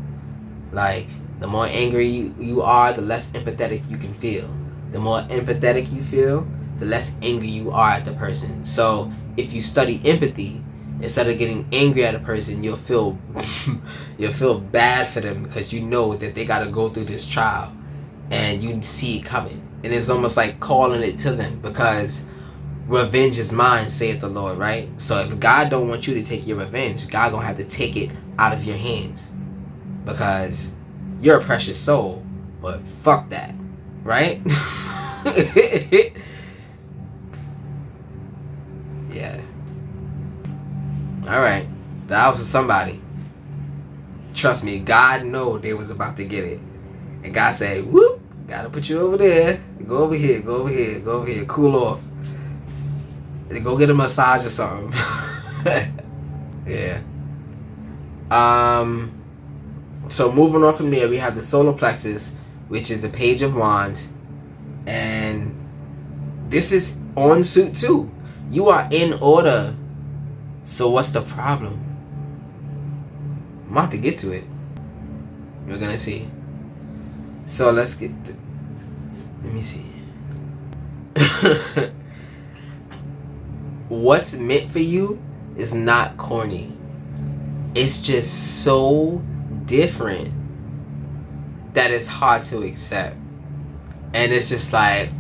Like, the more angry you are, the less empathetic you can feel. The more empathetic you feel, the less angry you are at the person. So if you study empathy, instead of getting angry at a person, you'll feel bad for them because you know that they got to go through this trial and you see it coming. And it's almost like calling it to them because revenge is mine, saith the Lord, right? So if God don't want you to take your revenge, God gonna have to take it out of your hands because you're a precious soul. But fuck that. right? Yeah. All right. That was for somebody. Trust me, God know they was about to get it. And God said, whoop, gotta put you over there. Go over here, go over here, go over here. Cool off. Go get a massage or something. Yeah. So moving on from there, we have the solar plexus, which is the Page of Wands. And this is on suit too. You are in order. So what's the problem? I'm about to get to it. We're gonna see. So let's get let me see. What's meant for you is not corny. It's just so different that it's hard to accept. And it's just like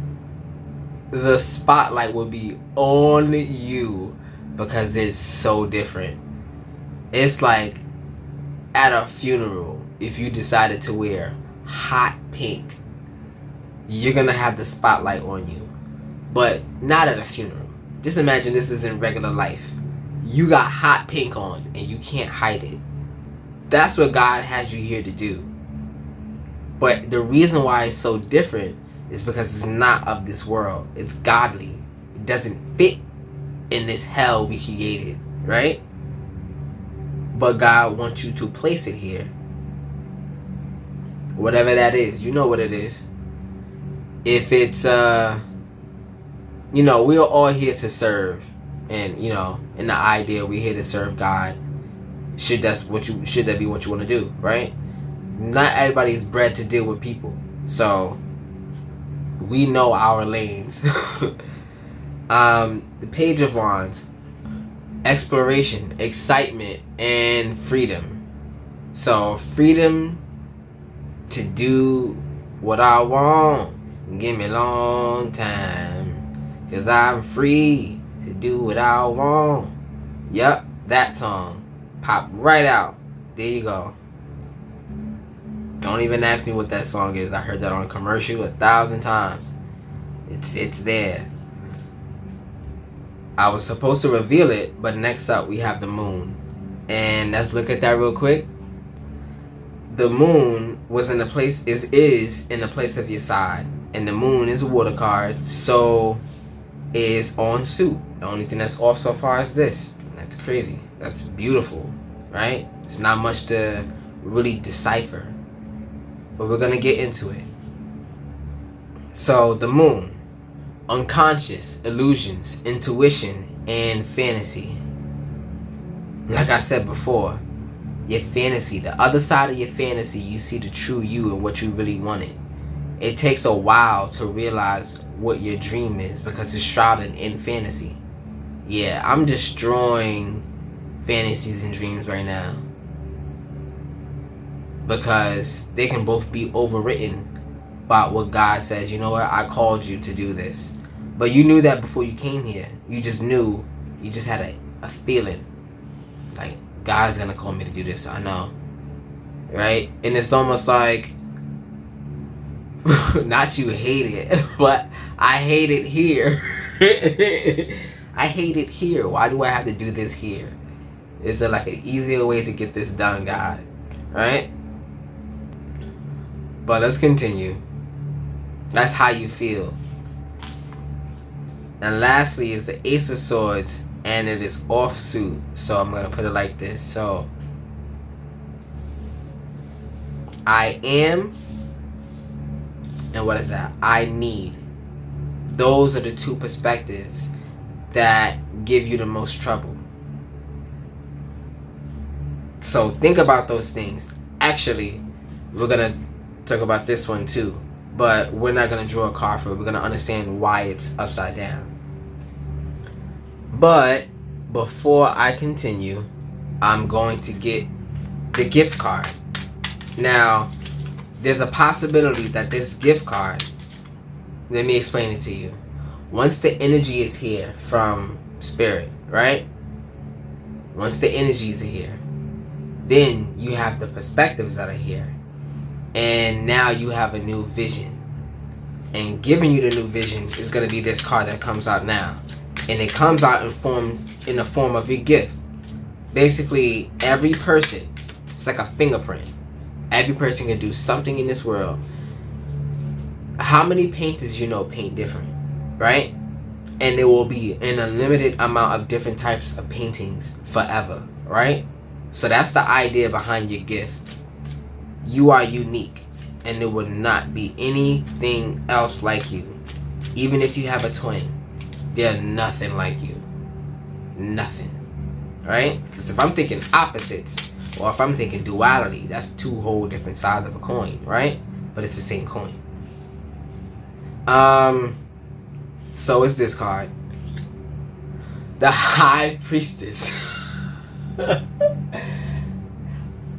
the spotlight will be on you because it's so different. It's like at a funeral, if you decided to wear hot pink, you're gonna have the spotlight on you. But not at a funeral. Just imagine this is in regular life. You got hot pink on and you can't hide it. That's what God has you here to do. But the reason why it's so different is because it's not of this world. It's godly. It doesn't fit in this hell we created, right? But God wants you to place it here. Whatever that is, you know what it is. If it's, we're all here to serve. And, in the idea, we're here to serve God. Should that be what you want to do, right? Not everybody's bred to deal with people. So, we know our lanes. The Page of Wands. Exploration, excitement, and freedom. So, freedom to do what I want. Give me a long time. 'Cause I'm free to do what I want. Yep, that song. Pop right out. There you go. Don't even ask me what that song is. I heard that on a commercial 1,000 times. It's there. I was supposed to reveal it, but next up we have the moon. And let's look at that real quick. The moon was in the place is in the place of your side. And the moon is a water card, so is on suit. The only thing that's off so far is this. That's crazy. That's beautiful, right? It's not much to really decipher. But we're gonna get into it. So the moon. Unconscious, illusions, intuition, and fantasy. Like I said before, your fantasy, the other side of your fantasy, you see the true you and what you really wanted. It takes a while to realize what your dream is because it's shrouded in fantasy. Yeah, I'm destroying fantasies and dreams right now because they can both be overwritten about what God says. You know what? I called you to do this. But you knew that before you came here. You just knew. You just had a feeling. Like, God's going to call me to do this. I know. Right? And it's almost like, not you hate it, but I hate it here. I hate it here. Why do I have to do this here? Is there like an easier way to get this done, God? Right? But let's continue. That's how you feel. And lastly is the Ace of Swords, and it is off suit. So I'm going to put it like this. So I am, and what is that? I need. Those are the two perspectives that give you the most trouble. So think about those things. Actually, we're going to talk about this one too. But we're not going to draw a card for it. We're going to understand why it's upside down. But before I continue, I'm going to get the gift card. Now, there's a possibility that this gift card, let me explain it to you. Once the energy is here from Spirit, right? Once the energies are here, then you have the perspectives that are here. And now you have a new vision. and giving you the new vision is going to be this card that comes out now. And it comes out in the form of your gift. Basically, every person, it's like a fingerprint. Every person can do something in this world. How many painters you know paint different, right? And there will be an unlimited amount of different types of paintings forever, right? So that's the idea behind your gift. You are unique, and there will not be anything else like you. Even if you have a twin, they're nothing like you. Nothing, right? Because if I'm thinking opposites, or if I'm thinking duality, that's two whole different sides of a coin, right? But it's the same coin. So it's this card, the High Priestess.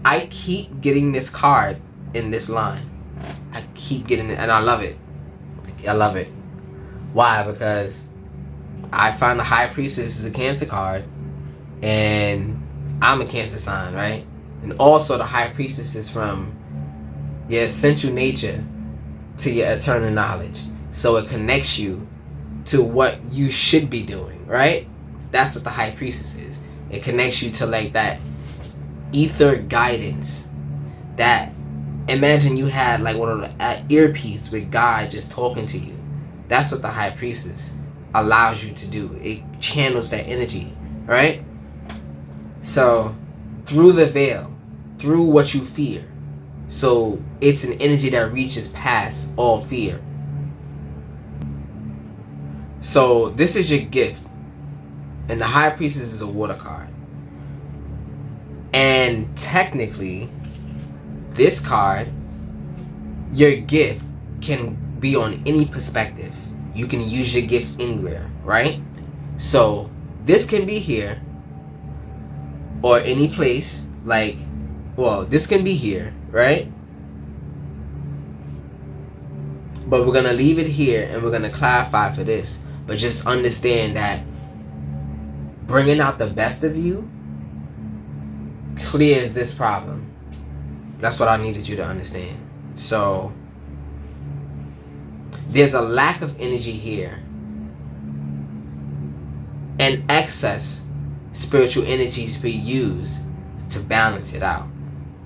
I keep getting this card in this line. I keep getting it, and I love it. I love it. Why? Because I find the High Priestess is a Cancer card, and I'm a Cancer sign, right? And also the High Priestess is from your essential nature to your eternal knowledge. So it connects you to what you should be doing, right? That's what the High Priestess is. It connects you to like that ether guidance. That, imagine you had like one of the earpiece with God just talking to you. That's what the High Priestess allows you to do. It channels that energy, right? So through the veil, through what you fear. So it's an energy that reaches past all fear. So this is your gift. And the High Priestess is a water card. And technically, this card, your gift can be on any perspective. You can use your gift anywhere, right? So this can be here or any place. Like, well, this can be here, right? But we're gonna leave it here and we're gonna clarify for this. But just understand that bringing out the best of you clears this problem. That's what I needed you to understand. So there's a lack of energy here and excess spiritual energies to be used to balance it out,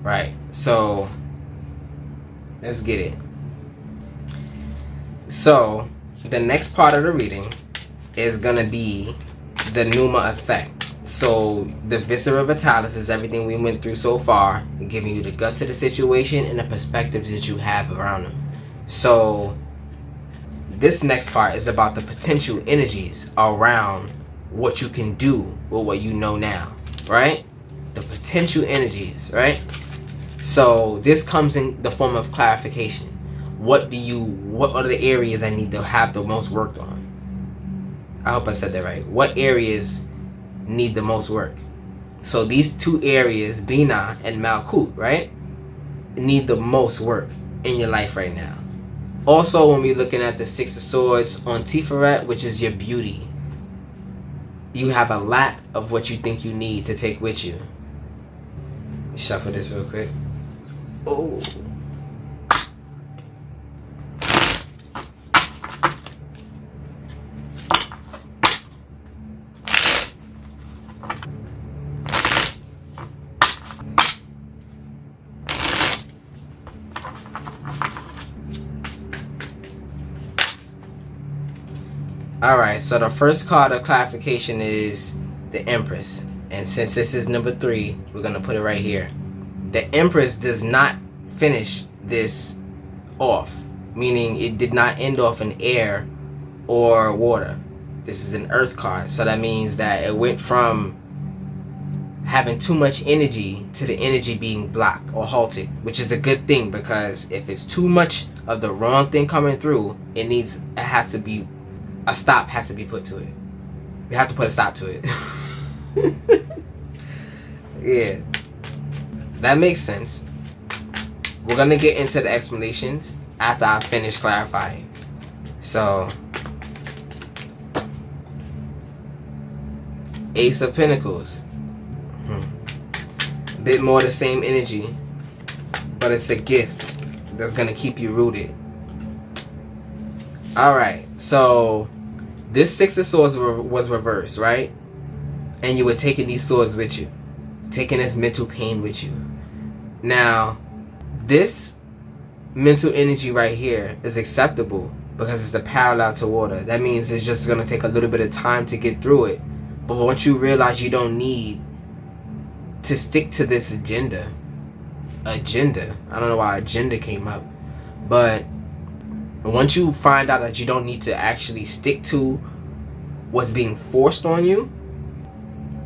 right? So let's get it. So the next part of the reading is gonna be the Numa effect. So the Viscera Vitalis is everything we went through so far, giving you the guts of the situation and the perspectives that you have around them. So this next part is about the potential energies around what you can do with what you know now, right? The potential energies, right? So this comes in the form of clarification. What are the areas I need to have the most worked on? I hope I said that right. What areas need the most work? So these two areas, Bina and Malkut, right, need the most work in your life right now. Also, when we're looking at the Six of Swords on Tiferet, which is your beauty, you have a lack of what you think you need to take with you. Shuffle this real quick. Oh. Alright, so the first card of clarification is the Empress. And since this is number 3, we're going to put it right here. The Empress does not finish this off, meaning it did not end off in air or water. This is an earth card, so that means that it went from having too much energy to the energy being blocked or halted, which is a good thing, because if it's too much of the wrong thing coming through, a stop has to be put to it. We have to put a stop to it. Yeah, that makes sense. We're gonna get into the explanations after I finish clarifying. So, Ace of Pentacles. Bit more the same energy, but it's a gift that's gonna keep you rooted. Alright, so this Six of Swords was reversed, right? And you were taking these swords with you. Taking this mental pain with you. Now, this mental energy right here is acceptable because it's a parallel to water. That means it's just going to take a little bit of time to get through it. But once you realize you don't need to stick to this agenda, I don't know why agenda came up, but once you find out that you don't need to actually stick to what's being forced on you,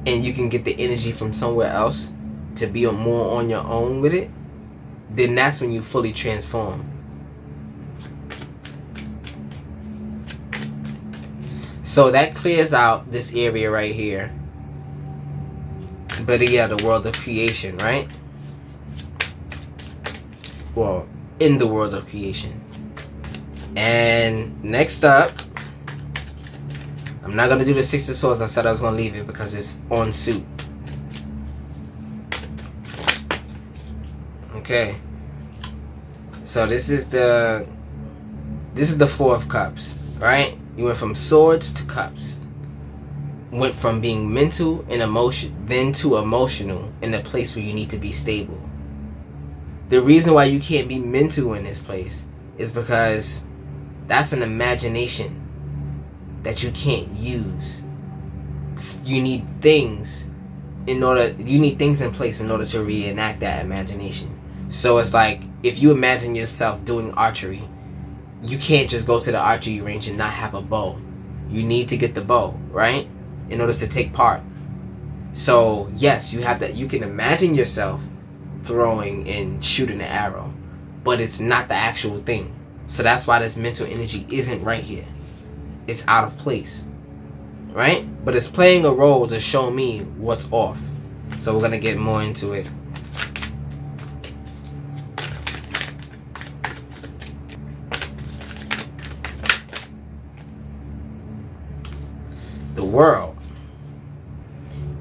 and you can get the energy from somewhere else to be more on your own with it, then that's when you fully transform. So that clears out this area right here. But yeah, the world of creation, right? Well, in the world of creation. And next up, I'm not going to do the Six of Swords. I said I was going to leave it because it's on suit. Okay. So this is the Four of Cups, right? You went from swords to cups. Went from being mental and emotion, then to emotional, in a place where you need to be stable. The reason why you can't be mental in this place is because that's an imagination that you can't use. You need things in place in order to reenact that imagination. So it's like, if you imagine yourself doing archery, you can't just go to the archery range and not have a bow. You need to get the bow, right? In order to take part. So yes, you can imagine yourself throwing and shooting an arrow, but it's not the actual thing. So that's why this mental energy isn't right here. It's out of place, right? But it's playing a role to show me what's off. So we're gonna get more into it. The world.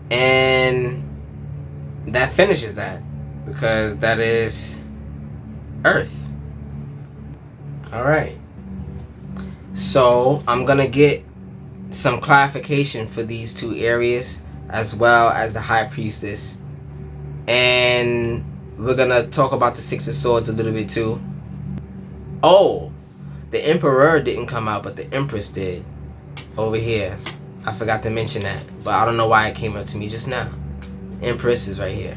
And that finishes that, because that is Earth. Alright. So I'm gonna get some clarification for these two areas, as well as the High Priestess. And we're gonna talk about the Six of Swords a little bit too. Oh, the Emperor didn't come out, but the Empress did. Over here. I forgot to mention that, but I don't know why it came up to me just now. Empress is right here.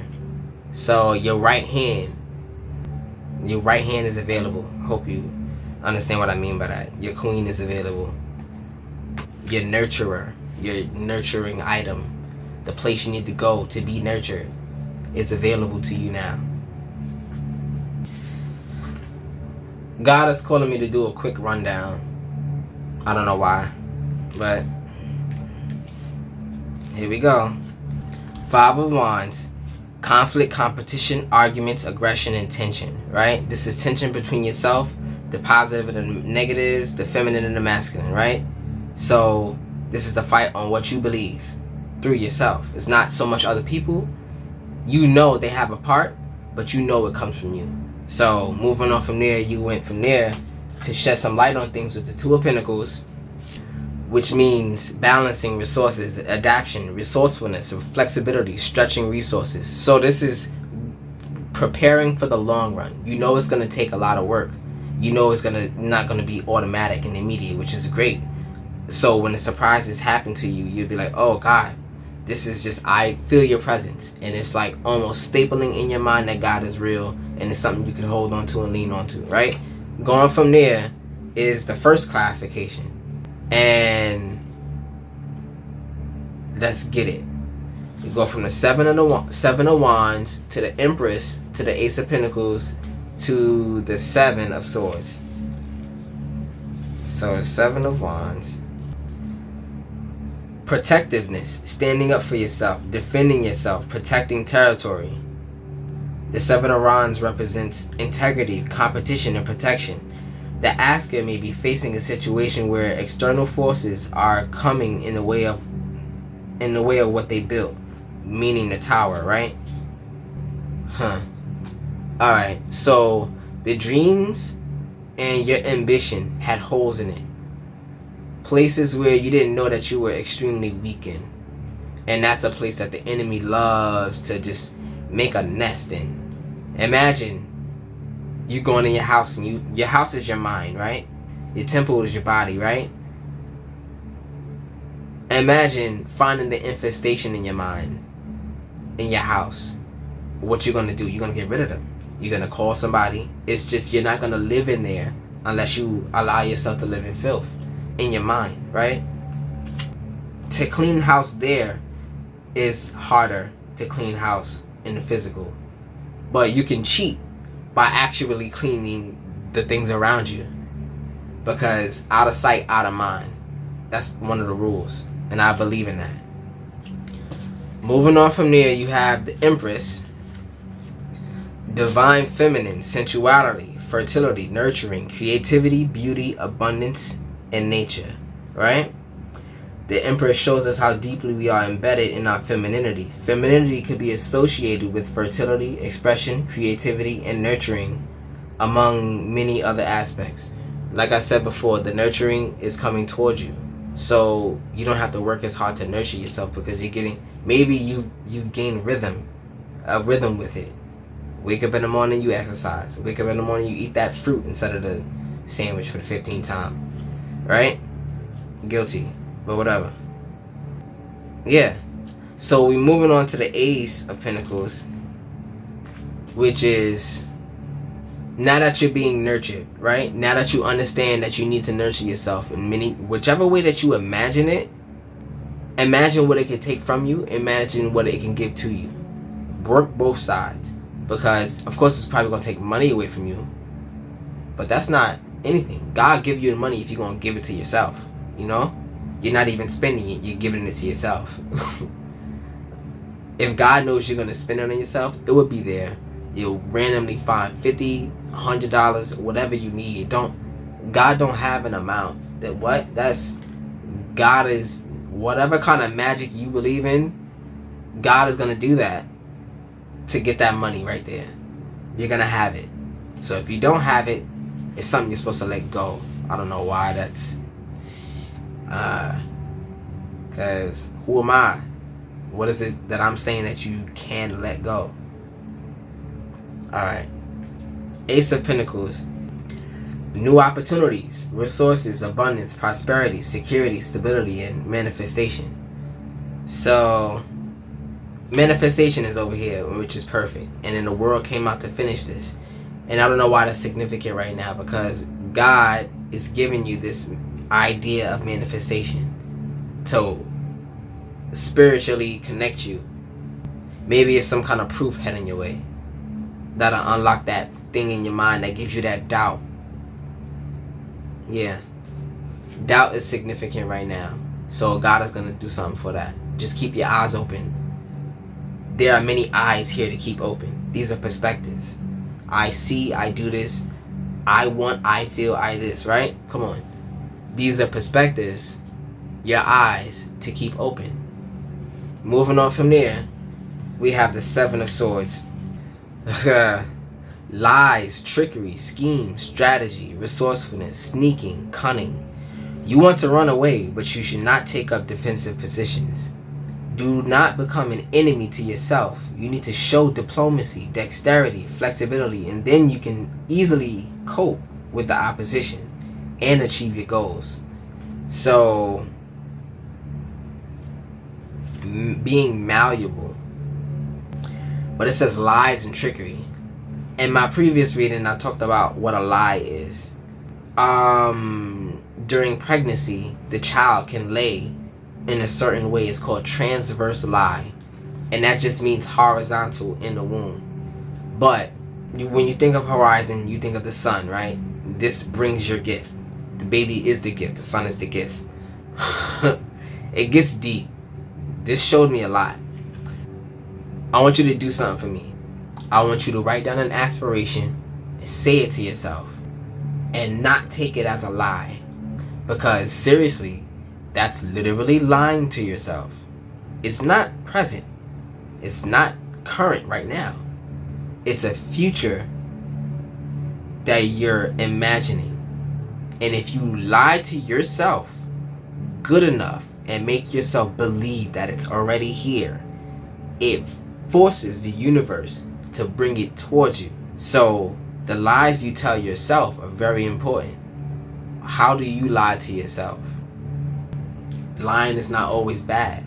So your right hand is available. Hope you understand what I mean by that. Your queen is available. Your nurturer, your nurturing item, the place you need to go to be nurtured, is available to you now. God is calling me to do a quick rundown. I don't know why, but here we go. Five of Wands. Conflict, competition, arguments, aggression, and tension, right? This is tension between yourself, the positive and the negatives, the feminine and the masculine, right? So this is the fight on what you believe through yourself. It's not so much other people. You know they have a part, but you know it comes from you. So moving on from there, you went from there to shed some light on things with the Two of Pentacles, which means balancing resources, adaptation, resourcefulness, flexibility, stretching resources. So this is preparing for the long run. You know it's going to take a lot of work. You know it's not going to be automatic and immediate, which is great. So when the surprises happen to you, you'll be like, oh God, this is just, I feel your presence. And it's like almost stapling in your mind that God is real, and it's something you can hold on to and lean on to, right? Going from there is the first clarification. And let's get it. We go from the Seven of Wands to the Empress to the Ace of Pentacles to the Seven of Swords. So the Seven of Wands. Protectiveness, standing up for yourself, defending yourself, protecting territory. The Seven of Wands represents integrity, competition, and protection. The asker may be facing a situation where external forces are coming in the way of what they built, meaning the Tower, right? Alright, so the dreams and your ambition had holes in it. places where you didn't know that you were extremely weak in. And that's a place that the enemy loves to just make a nest in. Imagine you going in your house, and your house is your mind, right? Your temple is your body, right? Imagine finding the infestation in your mind, in your house. What you're going to do, you're going to get rid of them. You're going to call somebody. It's just you're not going to live in there unless you allow yourself to live in filth in your mind, right? To clean house there is harder to clean house in the physical. But you can cheat by actually cleaning the things around you. Because out of sight, out of mind. That's one of the rules. And I believe in that. Moving on from there, you have the Empress. Divine feminine, sensuality, fertility, nurturing, creativity, beauty, abundance, and nature. Right? The Empress shows us how deeply we are embedded in our femininity. Femininity could be associated with fertility, expression, creativity, and nurturing, among many other aspects. Like I said before, the nurturing is coming towards you. So you don't have to work as hard to nurture yourself because you're getting, maybe you've gained a rhythm with it. Wake up in the morning, you exercise. Wake up in the morning, you eat that fruit instead of the sandwich for the 15th time. Right? Guilty. But whatever. Yeah. So we're moving on to the Ace of Pentacles, which is now that you're being nurtured, right? Now that you understand that you need to nurture yourself in whichever way that you imagine it, imagine what it can take from you, imagine what it can give to you. Work both sides. Because of course it's probably gonna take money away from you. But that's not anything. God give you the money if you're gonna give it to yourself. You know? You're not even spending it, you're giving it to yourself. If God knows you're going to spend it on yourself, it would be there. You'll randomly find $50, $100, whatever you need. God don't have an amount. God is, whatever kind of magic you believe in, God is going to do that to get that money right there. You're going to have it. So if you don't have it, it's something you're supposed to let go. I don't know why that's... Because who am I? What is it that I'm saying that you can let go? Alright. Ace of Pentacles. New opportunities, resources, abundance, prosperity, security, stability, and manifestation. So, manifestation is over here, which is perfect. And then the world came out to finish this. And I don't know why that's significant right now, because God is giving you this idea of manifestation to spiritually connect you. Maybe it's some kind of proof heading your way that'll unlock that thing in your mind that gives you that doubt. Yeah, doubt is significant right now, so God is gonna do something for that. Just keep your eyes open. There are many eyes here to keep open. These are perspectives. I see, I do this, I want, I feel, I this, right? Come on. These are perspectives, your eyes to keep open. Moving on from there, we have the Seven of Swords. Lies, trickery, schemes, strategy, resourcefulness, sneaking, cunning. You want to run away, but you should not take up defensive positions. Do not become an enemy to yourself. You need to show diplomacy, dexterity, flexibility, and then you can easily cope with the opposition and achieve your goals. So, being malleable. But it says lies and trickery. In my previous reading, I talked about what a lie is. During pregnancy, the child can lay in a certain way. It's called transverse lie. And that just means horizontal in the womb. But when you think of horizon, you think of the sun, right? This brings your gift. The baby is the gift. The sun is the gift. It gets deep. This showed me a lot. I want you to do something for me. I want you to write down an aspiration and say it to yourself. And not take it as a lie. Because seriously, that's literally lying to yourself. It's not present. It's not current right now. It's a future that you're imagining. And if you lie to yourself good enough and make yourself believe that it's already here, it forces the universe to bring it towards you. So the lies you tell yourself are very important. How do you lie to yourself? Lying is not always bad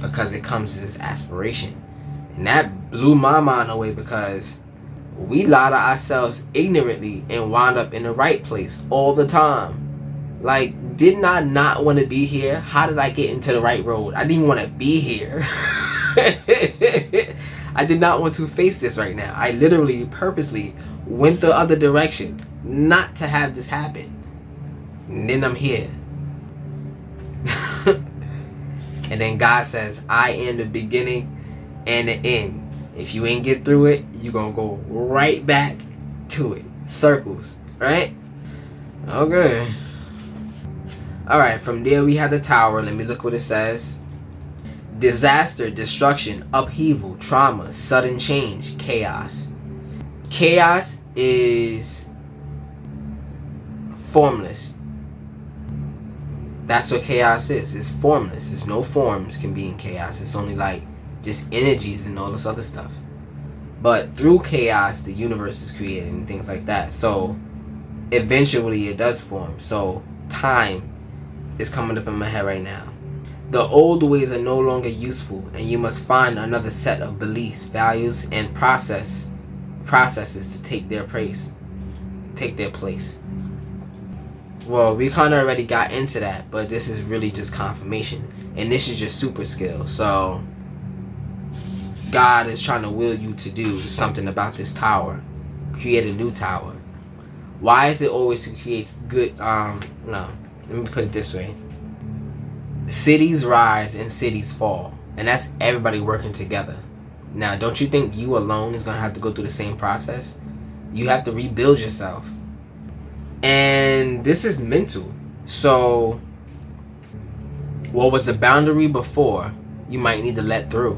because it comes as aspiration. And that blew my mind away because we lie to ourselves ignorantly and wind up in the right place all the time. Like, didn't I not want to be here? How did I get into the right road? I didn't even want to be here. I did not want to face this right now. I literally purposely went the other direction not to have this happen. And then I'm here. And then God says, I am the beginning and the end. If you ain't get through it, you're going to go right back to it. Circles, right? Okay. Alright, from there we have the Tower. Let me look what it says. Disaster, destruction, upheaval, trauma, sudden change, chaos. Chaos is formless. That's what chaos is. It's formless. There's no forms can be in chaos. It's only like just energies and all this other stuff. But through chaos, the universe is created and things like that. So eventually it does form. So time is coming up in my head right now. The old ways are no longer useful, and you must find another set of beliefs, values, and processes to take their place. Well, we kind of already got into that, but this is really just confirmation. And this is your super skill. So God is trying to will you to do something about this tower. Create a new tower. Why is it always to create good... No, let me put it this way. Cities rise and cities fall. And that's everybody working together. Now, don't you think you alone is going to have to go through the same process? You have to rebuild yourself. And this is mental. So what was the boundary before, you might need to let through.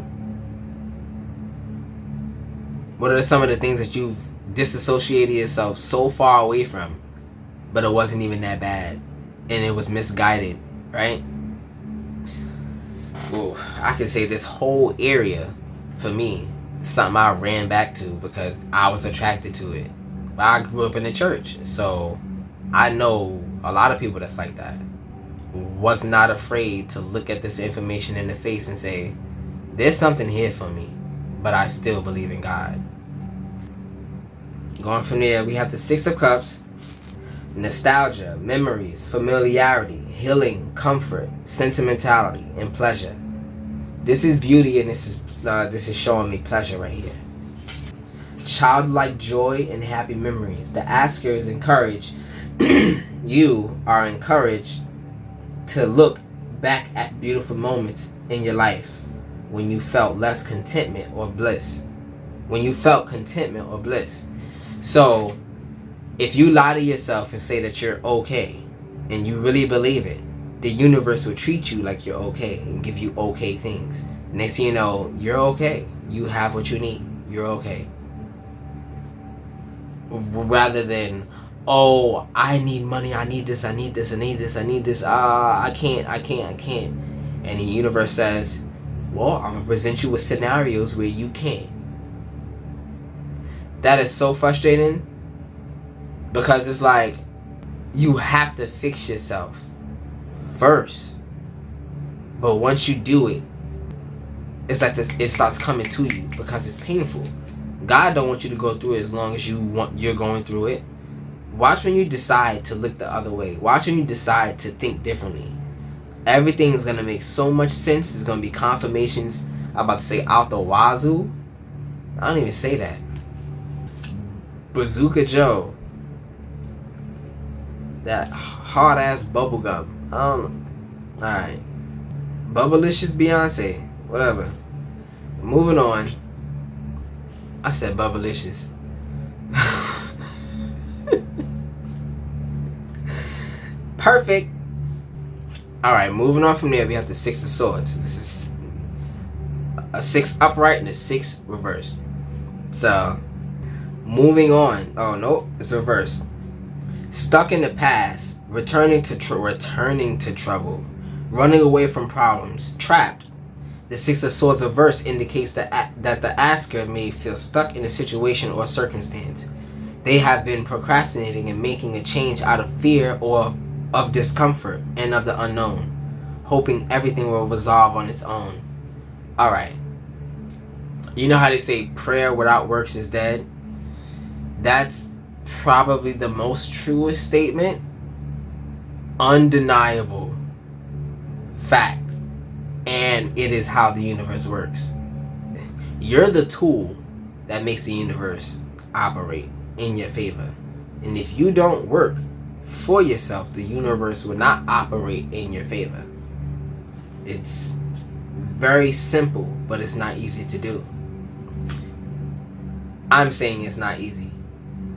What are some of the things that you've disassociated yourself so far away from, but it wasn't even that bad and it was misguided, right? Ooh, I could say this whole area for me is something I ran back to because I was attracted to it. I grew up in the church, so I know a lot of people that's like that. Was not afraid to look at this information in the face and say, there's something here for me, but I still believe in God. Going from there, we have the Six of Cups. Nostalgia, memories, familiarity, healing, comfort, sentimentality, and pleasure. This is beauty, and this is showing me pleasure right here. Childlike joy and happy memories. The asker is encouraged. You are encouraged to look back at beautiful moments in your life when you felt less contentment or bliss. When you felt contentment or bliss. So, if you lie to yourself and say that you're okay, and you really believe it, the universe will treat you like you're okay and give you okay things. Next thing you know, you're okay. You have what you need. You're okay. Rather than, oh, I need money, I need this, I need this, I need this, I need this, I can't. And the universe says, well, I'm going to present you with scenarios where you can't. That is so frustrating because it's like you have to fix yourself first. But once you do it, it's like this, it starts coming to you because it's painful. God don't want you to go through it as long as you're going through it. Watch when you decide to look the other way. Watch when you decide to think differently. Everything is going to make so much sense. There's going to be confirmations. I'm about to say out the wazoo. I don't even say that. Bazooka Joe. That hard ass bubblegum. Alright. Bubblicious Beyonce. Whatever. Moving on. I said Bubblicious. Perfect. Alright, moving on from there, we have the Six of Swords. This is a 6 upright and a 6 reversed. So, moving on. Oh, no, it's reversed. Stuck in the past, returning to trouble, running away from problems, trapped. The Six of Swords reverse indicates that the asker may feel stuck in a situation or circumstance. They have been procrastinating and making a change out of fear or of discomfort and of the unknown, hoping everything will resolve on its own. Alright. You know how they say prayer without works is dead? That's probably the most truest statement. Undeniable fact. And it is how the universe works. You're the tool that makes the universe operate in your favor. And if you don't work for yourself, the universe will not operate in your favor. It's very simple, but it's not easy to do. I'm saying it's not easy,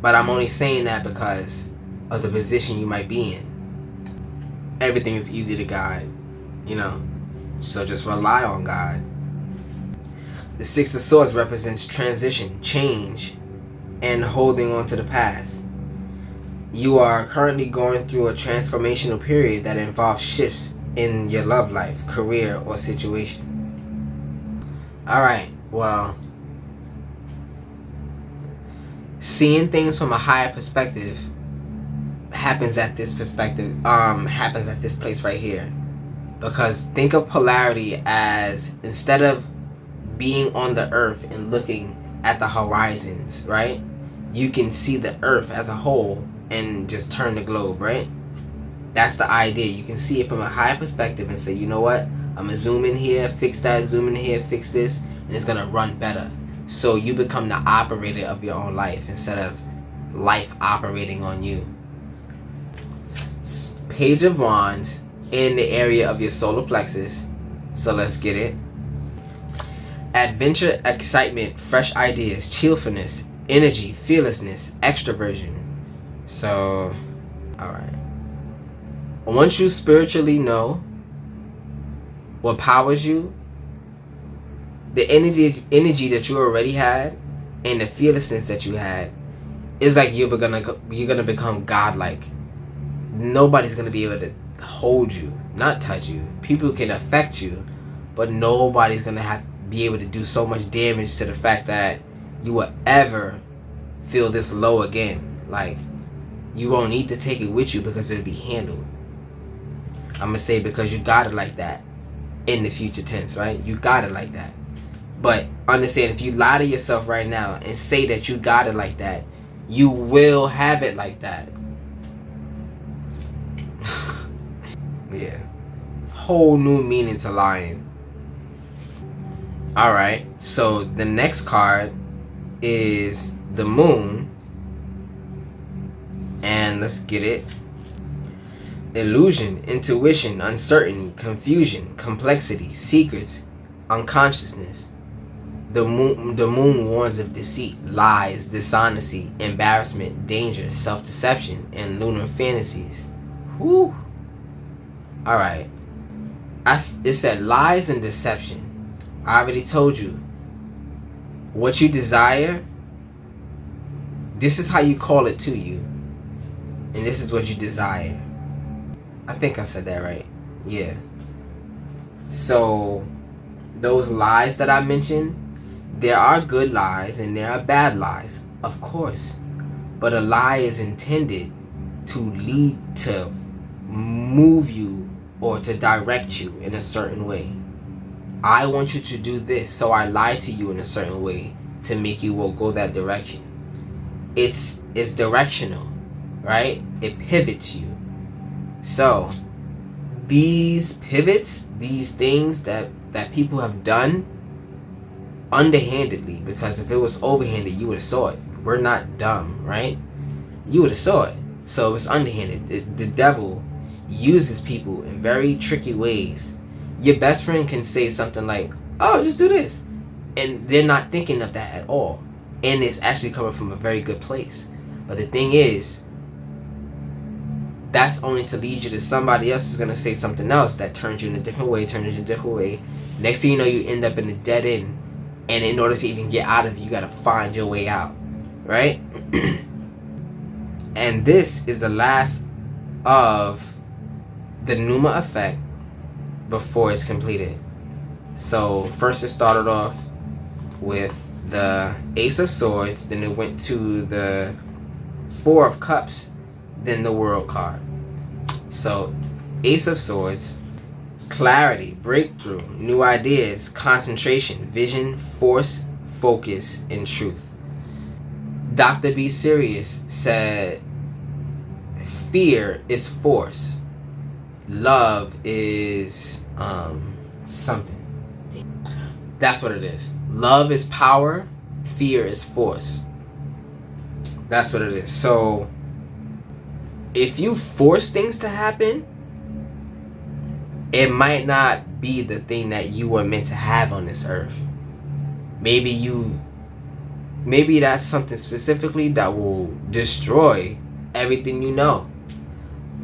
but I'm only saying that because of the position you might be in. Everything is easy to guide, so just rely on God. The Six of Swords represents transition, change, and holding on to the past. You are currently going through a transformational period that involves shifts in your love life, career, or situation. Alright, well, seeing things from a higher perspective happens at this place right here. Because think of polarity as, instead of being on the earth and looking at the horizons, right? You can see the earth as a whole and just turn the globe, right? That's the idea. You can see it from a higher perspective and say, you know what? I'm going to zoom in here, fix that, zoom in here, fix this, and it's going to run better. So you become the operator of your own life instead of life operating on you. Page of Wands in the area of your solar plexus. So let's get it. Adventure, excitement, fresh ideas, cheerfulness, energy, fearlessness, extroversion. So, alright. Once you spiritually know what powers you, the energy that you already had and the fearlessness that you had is like you're gonna become godlike. Nobody's gonna be able to hold you, not touch you. People can affect you, but nobody's gonna be able to do so much damage to the fact that you will ever feel this low again. Like, you won't need to take it with you because it'll be handled. I'm gonna say because you got it like that in the future tense, right? You got it like that. But understand, if you lie to yourself right now and say that you got it like that, you will have it like that. Yeah. Whole new meaning to lying. Alright, so the next card is the Moon. And let's get it. Illusion, intuition, uncertainty, confusion, complexity, secrets, unconsciousness. The moon warns of deceit, lies, dishonesty, embarrassment, danger, self-deception, and lunar fantasies. Whew. Alright. It said lies and deception. I already told you. What you desire, this is how you call it to you. And this is what you desire. I think I said that right. Yeah. So, those lies that I mentioned, there are good lies and there are bad lies, of course. But a lie is intended to lead to move you or to direct you in a certain way. I want you to do this, so I lie to you in a certain way to make you go that direction. It's directional, right? It pivots you. So, these pivots, these things that people have done underhandedly, because if it was overhanded, you would have saw it. We're not dumb, right? You would have saw it. So it's underhanded. The devil uses people in very tricky ways. Your best friend can say something like, oh, just do this. And they're not thinking of that at all. And it's actually coming from a very good place. But the thing is, that's only to lead you to somebody else who's going to say something else that turns you in a different way, Next thing you know, you end up in a dead end. And in order to even get out of it, you got to find your way out. Right? And this is the last of the Numa effect before it's completed. So first it started off with the Ace of Swords, then it went to the Four of Cups, then the World card. So Ace of Swords, clarity, breakthrough, new ideas, concentration, vision, force, focus, and truth. Dr. B. Sirius said, fear is force. Love is something. That's what it is. Love is power. Fear is force. That's what it is. So if you force things to happen, it might not be the thing that you were meant to have on this earth. Maybe that's something specifically that will destroy everything you know.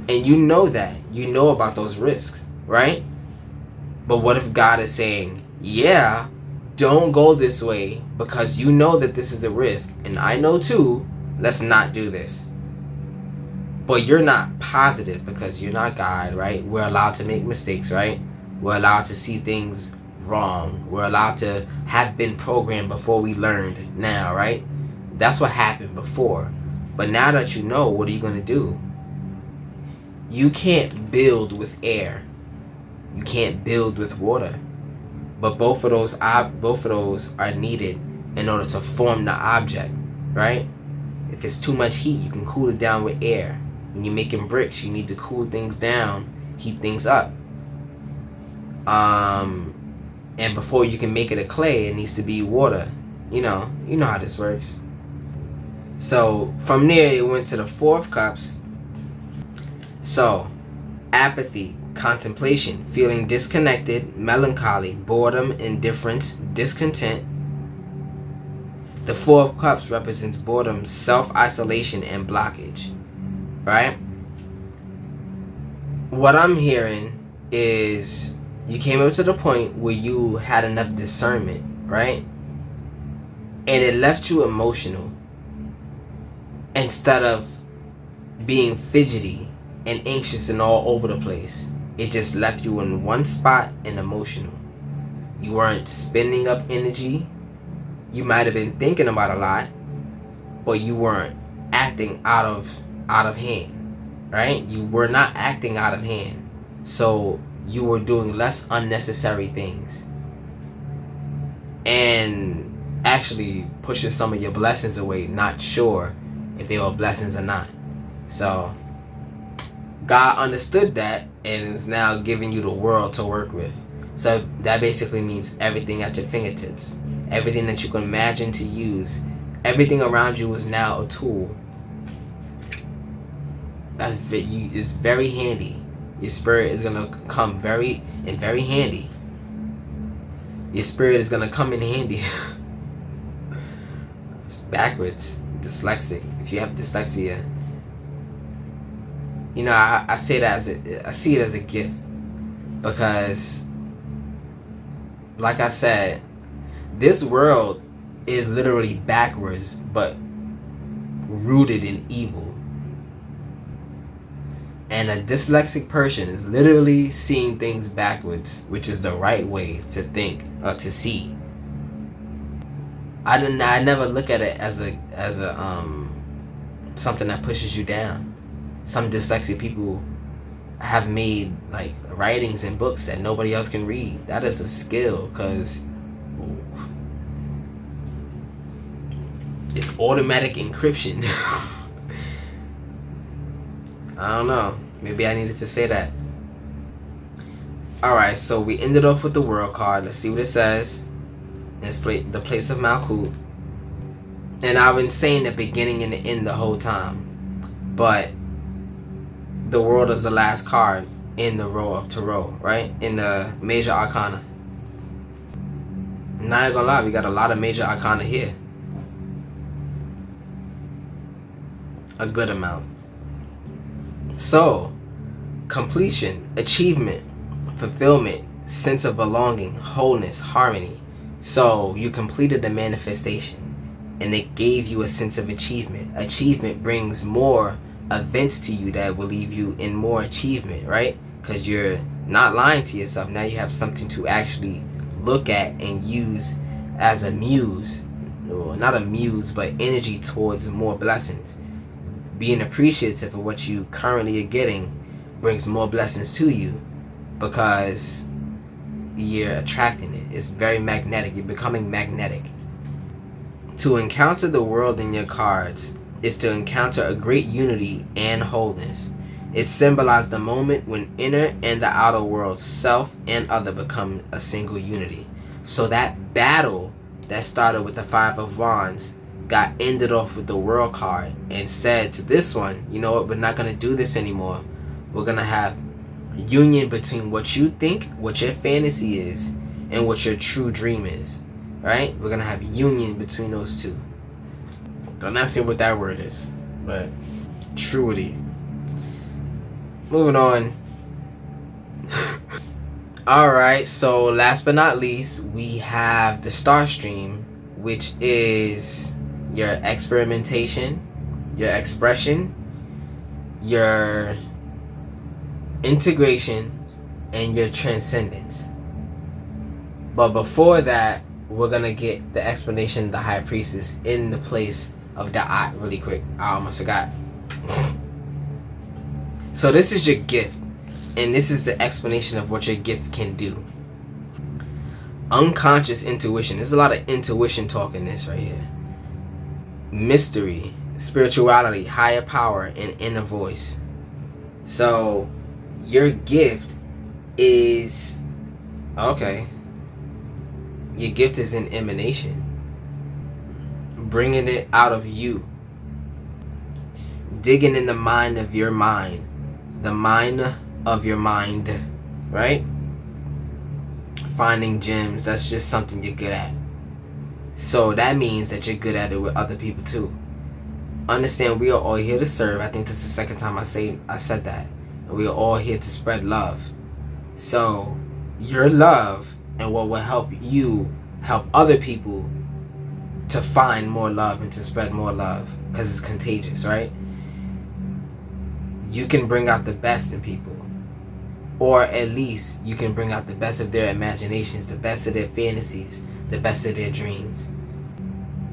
And you know that. You know about those risks, right? But what if God is saying, yeah, don't go this way because you know that this is a risk. And I know too, let's not do this. But you're not positive because you're not God, right? We're allowed to make mistakes, right? We're allowed to see things wrong. We're allowed to have been programmed before we learned now, right? That's what happened before. But now that you know, what are you going to do? You can't build with air. You can't build with water. But both of those are needed in order to form the object, right? If it's too much heat, you can cool it down with air. When you're making bricks, you need to cool things down, heat things up. And before you can make it a clay, it needs to be water. You know how this works. So from there, it went to the Four of Cups. So apathy, contemplation, feeling disconnected, melancholy, boredom, indifference, discontent. The Four of Cups represents boredom, self-isolation, and blockage. Right? What I'm hearing is you came up to the point where you had enough discernment, right? And it left you emotional instead of being fidgety and anxious and all over the place. It just left you in one spot and emotional. You weren't spending up energy. You might have been thinking about a lot, but you weren't acting out of hand, right? You were not acting out of hand. So you were doing less unnecessary things and actually pushing some of your blessings away, not sure if they were blessings or not. So God understood that and is now giving you the world to work with. So that basically means everything at your fingertips, everything that you can imagine to use, everything around you is now a tool. It's very handy. Your spirit is going to come very handy. Your spirit is going to come in handy. It's backwards. Dyslexic. If you have dyslexia, I say that I see it as a gift, because like I said, this world is literally backwards but rooted in evil. And a dyslexic person is literally seeing things backwards, which is the right way to think or to see. I never look at it as a something that pushes you down. Some dyslexic people have made like writings and books that nobody else can read. That is a skill, because it's automatic encryption. I don't know. Maybe I needed to say that. Alright, so we ended off with the World card. Let's see what it says. It's the place of Malkuth. And I've been saying the beginning and the end the whole time. But the World is the last card in the row of Tarot, right? In the Major Arcana. I'm not gonna lie, we got a lot of Major Arcana here. A good amount. So, completion, achievement, fulfillment, sense of belonging, wholeness, harmony. So, you completed the manifestation, and it gave you a sense of achievement. Achievement brings more events to you that will leave you in more achievement, right? Because you're not lying to yourself. Now you have something to actually look at and use as a muse, or not a muse, but energy towards more blessings. Being appreciative of what you currently are getting brings more blessings to you, because you're attracting it. It's very magnetic. You're becoming magnetic. To encounter the world in your cards is to encounter a great unity and wholeness. It symbolizes the moment when inner and the outer world, self and other, become a single unity. So that battle that started with the Five of Wands got ended off with the World card, and said to this one, you know what, we're not going to do this anymore. We're going to have union between what you think, what your fantasy is, and what your true dream is. Right? We're going to have union between those two. Don't ask me what that word is, but truly. Moving on. Alright, so last but not least, we have the Star Stream, which is your experimentation, your expression, your integration, and your transcendence. But before that, we're going to get the explanation of the High Priestess in the place of the eye really quick. I almost forgot. So this is your gift, and this is the explanation of what your gift can do. Unconscious intuition. There's a lot of intuition talk in this right here. Mystery, spirituality, higher power, and inner voice. So your gift is, okay, your gift is an emanation, bringing it out of you, digging in the mind of your mind, the mind of your mind, right? Finding gems. That's just something you're good at. So that means that you're good at it with other people too. Understand, we are all here to serve. I think this is the second time I said that. And we are all here to spread love. So your love and what will help you help other people to find more love and to spread more love, because it's contagious, right? You can bring out the best in people, or at least you can bring out the best of their imaginations, the best of their fantasies, the best of their dreams.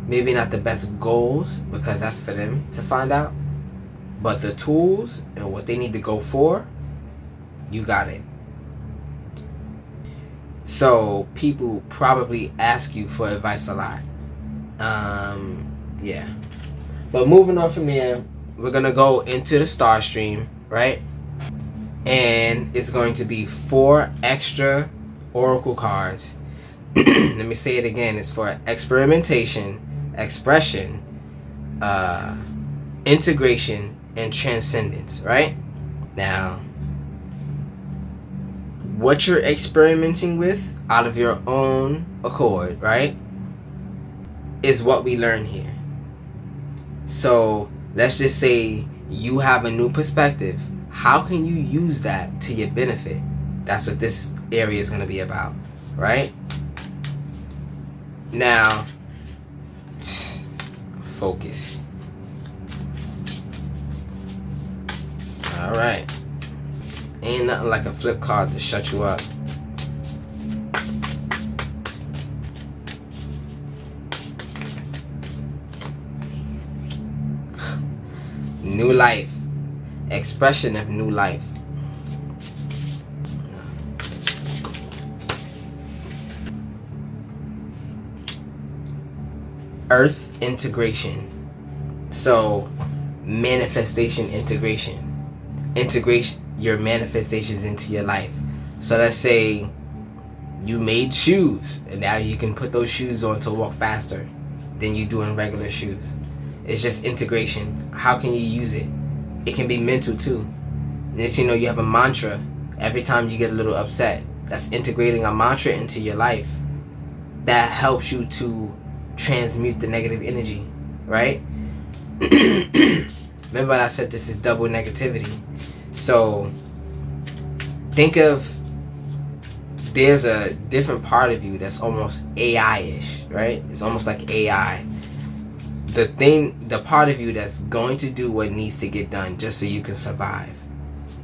Maybe not the best goals, because that's for them to find out, but the tools and what they need to go for, you got it. So people probably ask you for advice a lot. Yeah. But moving on from there, we're gonna go into the Star Stream, right? And it's going to be 4 extra oracle cards. Let me say it again. It's for experimentation, expression, integration, and transcendence, right? Now, what you're experimenting with out of your own accord, right, is what we learn here. So let's just say you have a new perspective. How can you use that to your benefit? That's what this area is going to be about, right? Now, focus. All right. Ain't nothing like a flip card to shut you up. New life. Expression of new life. Earth integration. So, manifestation integration. Integrate your manifestations into your life. So let's say you made shoes, and now you can put those shoes on to walk faster than you do in regular shoes. It's just integration. How can you use it? It can be mental too. Next you know, you have a mantra. Every time you get a little upset, that's integrating a mantra into your life. That helps you to transmute the negative energy, right? Remember I said this is double negativity. So think of, there's a different part of you that's almost AI-ish, right? It's almost like AI. The part of you that's going to do what needs to get done just so you can survive.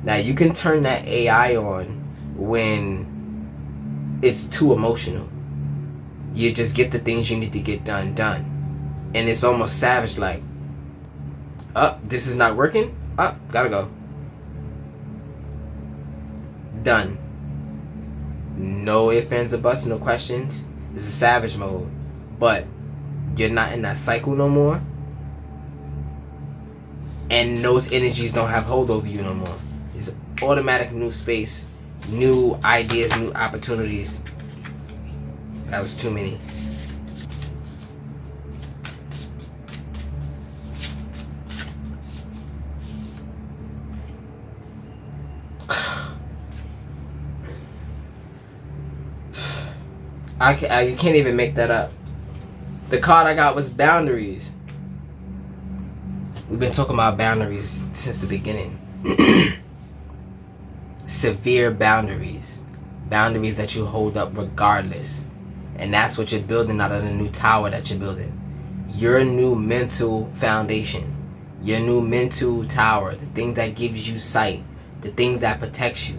Now you can turn that AI on when it's too emotional. You just get the things you need to get done. And it's almost savage, like, this is not working? Gotta go. Done. No ifs, ands, or buts, no questions. This is savage mode. But you're not in that cycle no more. And those energies don't have hold over you no more. It's automatic new space, new ideas, new opportunities. That was too many. You can't even make that up. The card I got was boundaries. We've been talking about boundaries since the beginning. Severe boundaries. Boundaries that you hold up regardless. And that's what you're building out of the new tower that you're building. Your new mental foundation. Your new mental tower. The thing that gives you sight. The things that protects you.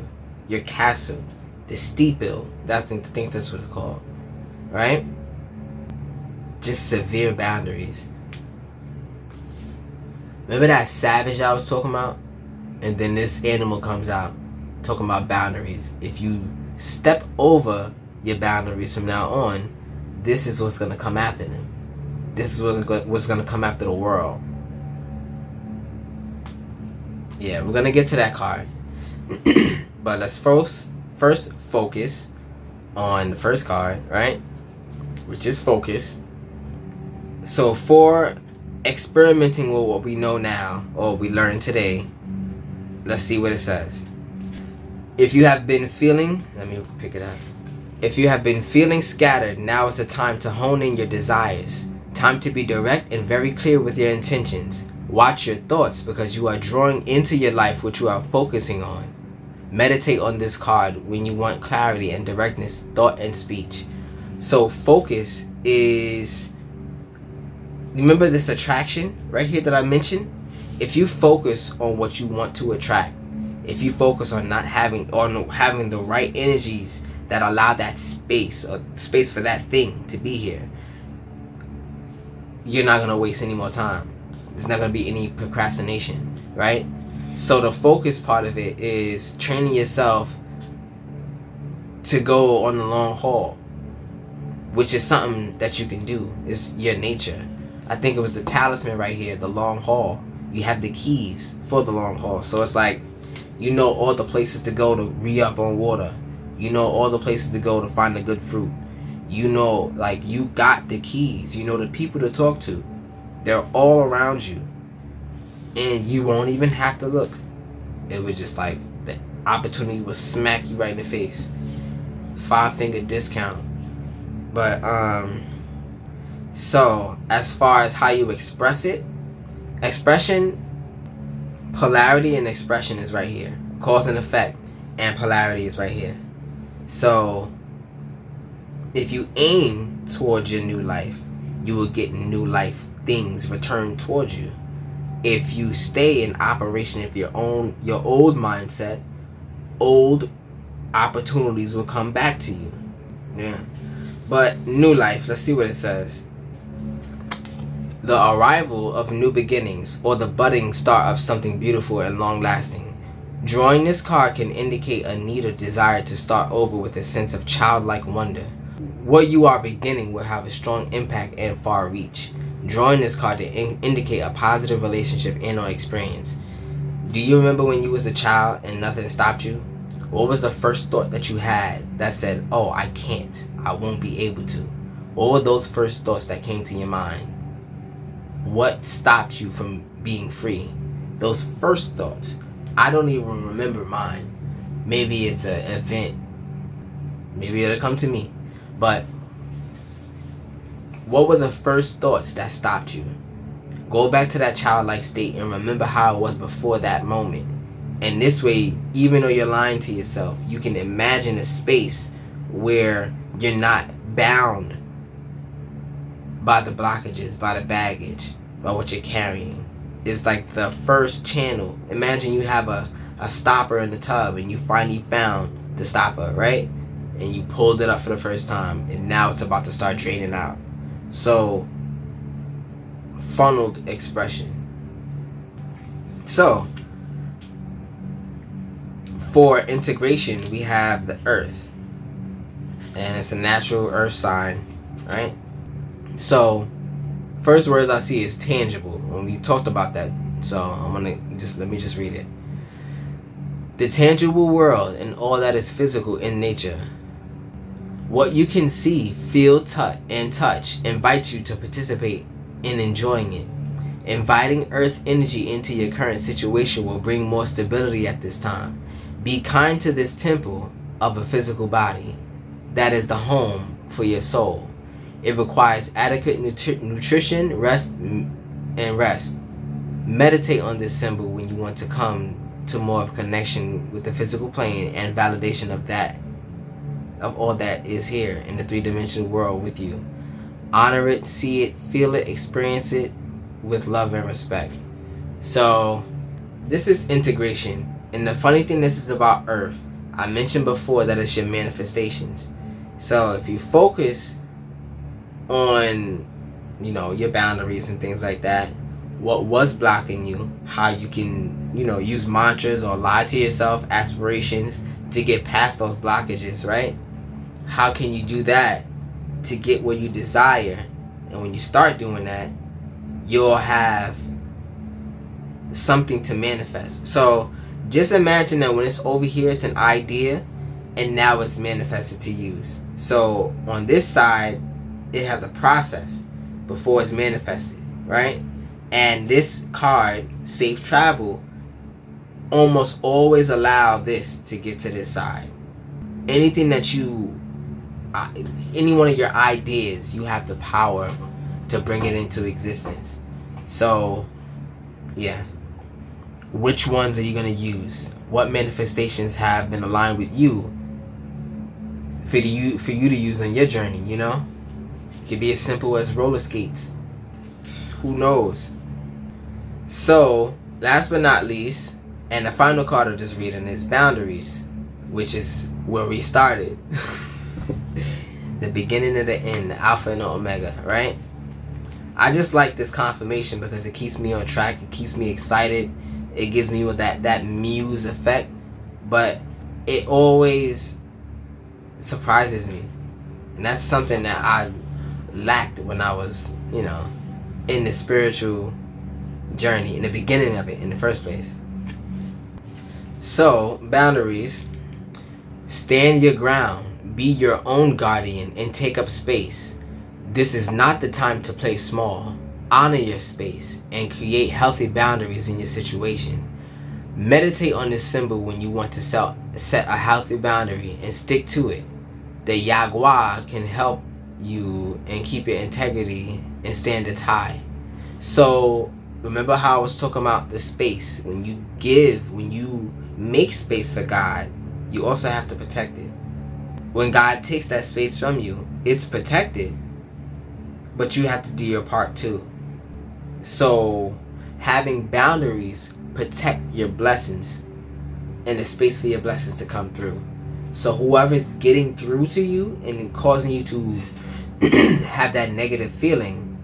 Your castle. The steeple. I think that's what it's called. Right? Just severe boundaries. Remember that savage I was talking about? And then this animal comes out talking about boundaries. If you step over your boundaries from now on, this is what's going to come after them. This is what's going to come after the world. Yeah, we're going to get to that card. But let's first focus on the first card, right? Which is focus. So for experimenting with what we know now, or we learned today, let's see what it says. If you have been feeling, let me pick it up. If you have been feeling scattered, now is the time to hone in your desires. Time to be direct and very clear with your intentions. Watch your thoughts, because you are drawing into your life what you are focusing on. Meditate on this card when you want clarity and directness, thought and speech. So focus is, remember this attraction right here that I mentioned? If you focus on what you want to attract, if you focus on having the right energies that allow that space for that thing to be here, you're not going to waste any more time. There's not going to be any procrastination, right? So the focus part of it is training yourself to go on the long haul, which is something that you can do. It's your nature. I think it was the talisman right here, the long haul. You have the keys for the long haul. So it's like, you know all the places to go to re-up on water. You know all the places to go to find the good fruit. You know, like, you got the keys. You know the people to talk to. They're all around you. And you won't even have to look. It was just like, the opportunity will smack you right in the face. 5-finger discount. But, so, as far as how you express it, expression, polarity and expression is right here. Cause and effect and polarity is right here. So, if you aim towards your new life, you will get new life things returned towards you. If you stay in operation of your old mindset, old opportunities will come back to you. Yeah. But new life, let's see what it says. The arrival of new beginnings, or the budding start of something beautiful and long-lasting. Drawing this card can indicate a need or desire to start over with a sense of childlike wonder. What you are beginning will have a strong impact and far reach. Drawing this card to indicate a positive relationship and or experience. Do you remember when you was a child and nothing stopped you? What was the first thought that you had that said, oh, I can't, I won't be able to? What were those first thoughts that came to your mind? What stopped you from being free? Those first thoughts. I don't even remember mine. Maybe it's an event. Maybe it'll come to me. But what were the first thoughts that stopped you? Go back to that childlike state and remember how it was before that moment. And this way, even though you're lying to yourself, you can imagine a space where you're not bound by the blockages, by the baggage, by what you're carrying. It's like the first channel. Imagine you have a stopper in the tub and you finally found the stopper, right? And you pulled it up for the first time, and now it's about to start draining out. So, funneled expression. So, for integration, we have the earth, and it's a natural earth sign, right? So, first words I see is tangible. When we talked about that, so let me just read it. The tangible world and all that is physical in nature. What you can see, feel, touch, invites you to participate in enjoying it. Inviting earth energy into your current situation will bring more stability at this time. Be kind to this temple of a physical body that is the home for your soul. It requires adequate nutrition, rest. Meditate on this symbol when you want to come to more of a connection with the physical plane and validation of all that is here in the three-dimensional world with you. Honor it, see it, feel it, experience it with love and respect. So this is integration. And the funny thing this is about Earth, I mentioned before that it's your manifestations. So if you focus on, your boundaries and things like that, what was blocking you, how you can, use mantras or lie to yourself, aspirations to get past those blockages, right? How can you do that to get what you desire? And when you start doing that, you'll have something to manifest. So just imagine that when it's over here, it's an idea, and now it's manifested to use. So on this side, it has a process before it's manifested, right? And this card, safe travel, almost always allow this to get to this side. Anything that any one of your ideas, you have the power to bring it into existence. So, yeah. Which ones are you going to use? What manifestations have been aligned with you for you to use on your journey, It could be as simple as roller skates. Who knows? So, last but not least, and the final card of this reading is boundaries, which is where we started. The beginning of the end, the alpha and the omega, right? I just like this confirmation because it keeps me on track. It keeps me excited. It gives me that muse effect. But it always surprises me. And that's something that I lacked when I was, in the spiritual journey, in the beginning of it, in the first place. So, boundaries. Stand your ground. Be your own guardian and take up space. This is not the time to play small. Honor your space and create healthy boundaries in your situation. Meditate on this symbol when you want to set a healthy boundary and stick to it. The Yagua can help you and keep your integrity and standards high. So remember how I was talking about the space. When you make space for God, you also have to protect it. When God takes that space from you, it's protected, but you have to do your part too. So having boundaries protect your blessings and the space for your blessings to come through. So whoever's getting through to you and causing you to have that negative feeling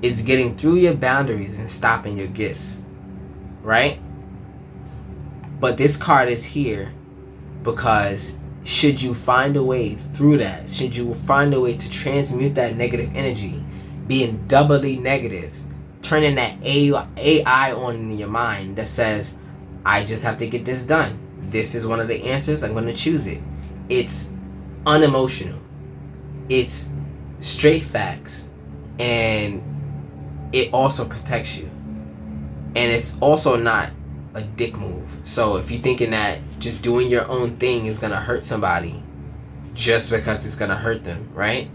is getting through your boundaries and stopping your gifts, right? But this card is here because should you find a way through that, should you find a way to transmute that negative energy, being doubly negative, turning that AI on in your mind that says, I just have to get this done. This is one of the answers. I'm going to choose it. It's unemotional. It's straight facts. And it also protects you. And it's also not a dick move. So if you're thinking that just doing your own thing is going to hurt somebody just because it's going to hurt them, right?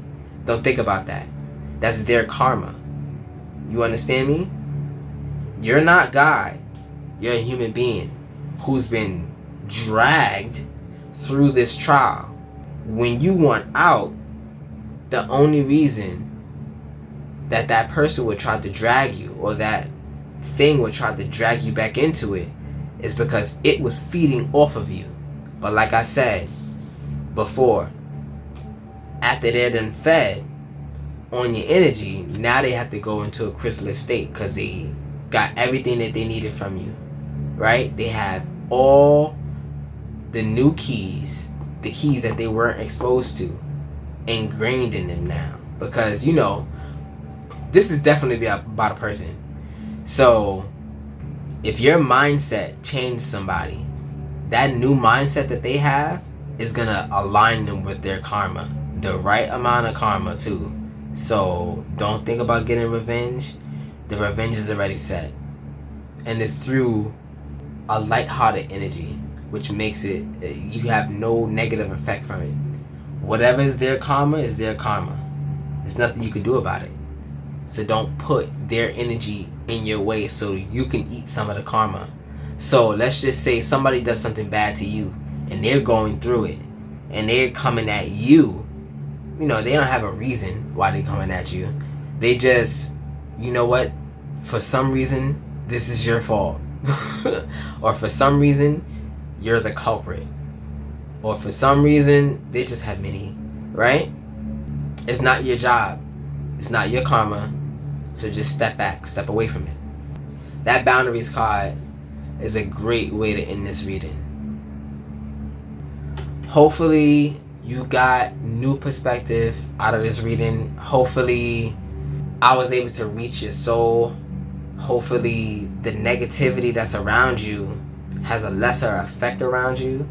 Don't think about that. That's their karma. You understand me? You're not God. You're a human being who's been dragged through this trial. When you want out, the only reason that person would try to drag you, or that thing would try to drag you back into it, is because it was feeding off of you. But like I said before, after they're done fed on your energy, now they have to go into a chrysalis state because they got everything that they needed from you, right? They have all the new keys, the keys that they weren't exposed to, ingrained in them now. Because, you know, this is definitely about a person. So if your mindset changed somebody, that new mindset that they have is gonna align them with their karma, the right amount of karma too. So don't think about getting revenge. The revenge is already set, and it's through a light-hearted energy, which makes it, you have no negative effect from it. Whatever is their karma is their karma. There's nothing you can do about it. So don't put their energy in your way so you can eat some of the karma. So let's just say somebody does something bad to you and they're going through it and they're coming at you. You know, they don't have a reason why they're coming at you. They just, you know what, for some reason this is your fault. Or for some reason you're the culprit. Or for some reason they just have many, right? It's not your job. It's not your karma. So just step back, step away from it. That boundaries card is a great way to end this reading. Hopefully you got new perspective out of this reading. Hopefully I was able to reach your soul. Hopefully the negativity that's around you has a lesser effect around you.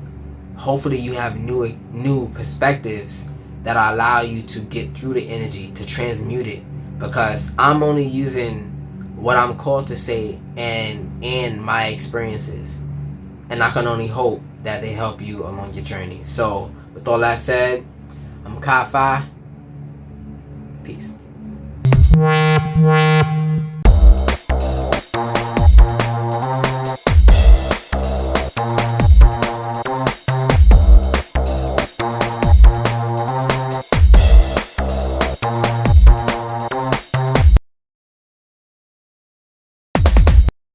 Hopefully you have new perspectives that allow you to get through the energy, to transmute it. Because I'm only using what I'm called to say and my experiences. And I can only hope that they help you along your journey. So with all that said, I'm KyFy. Peace.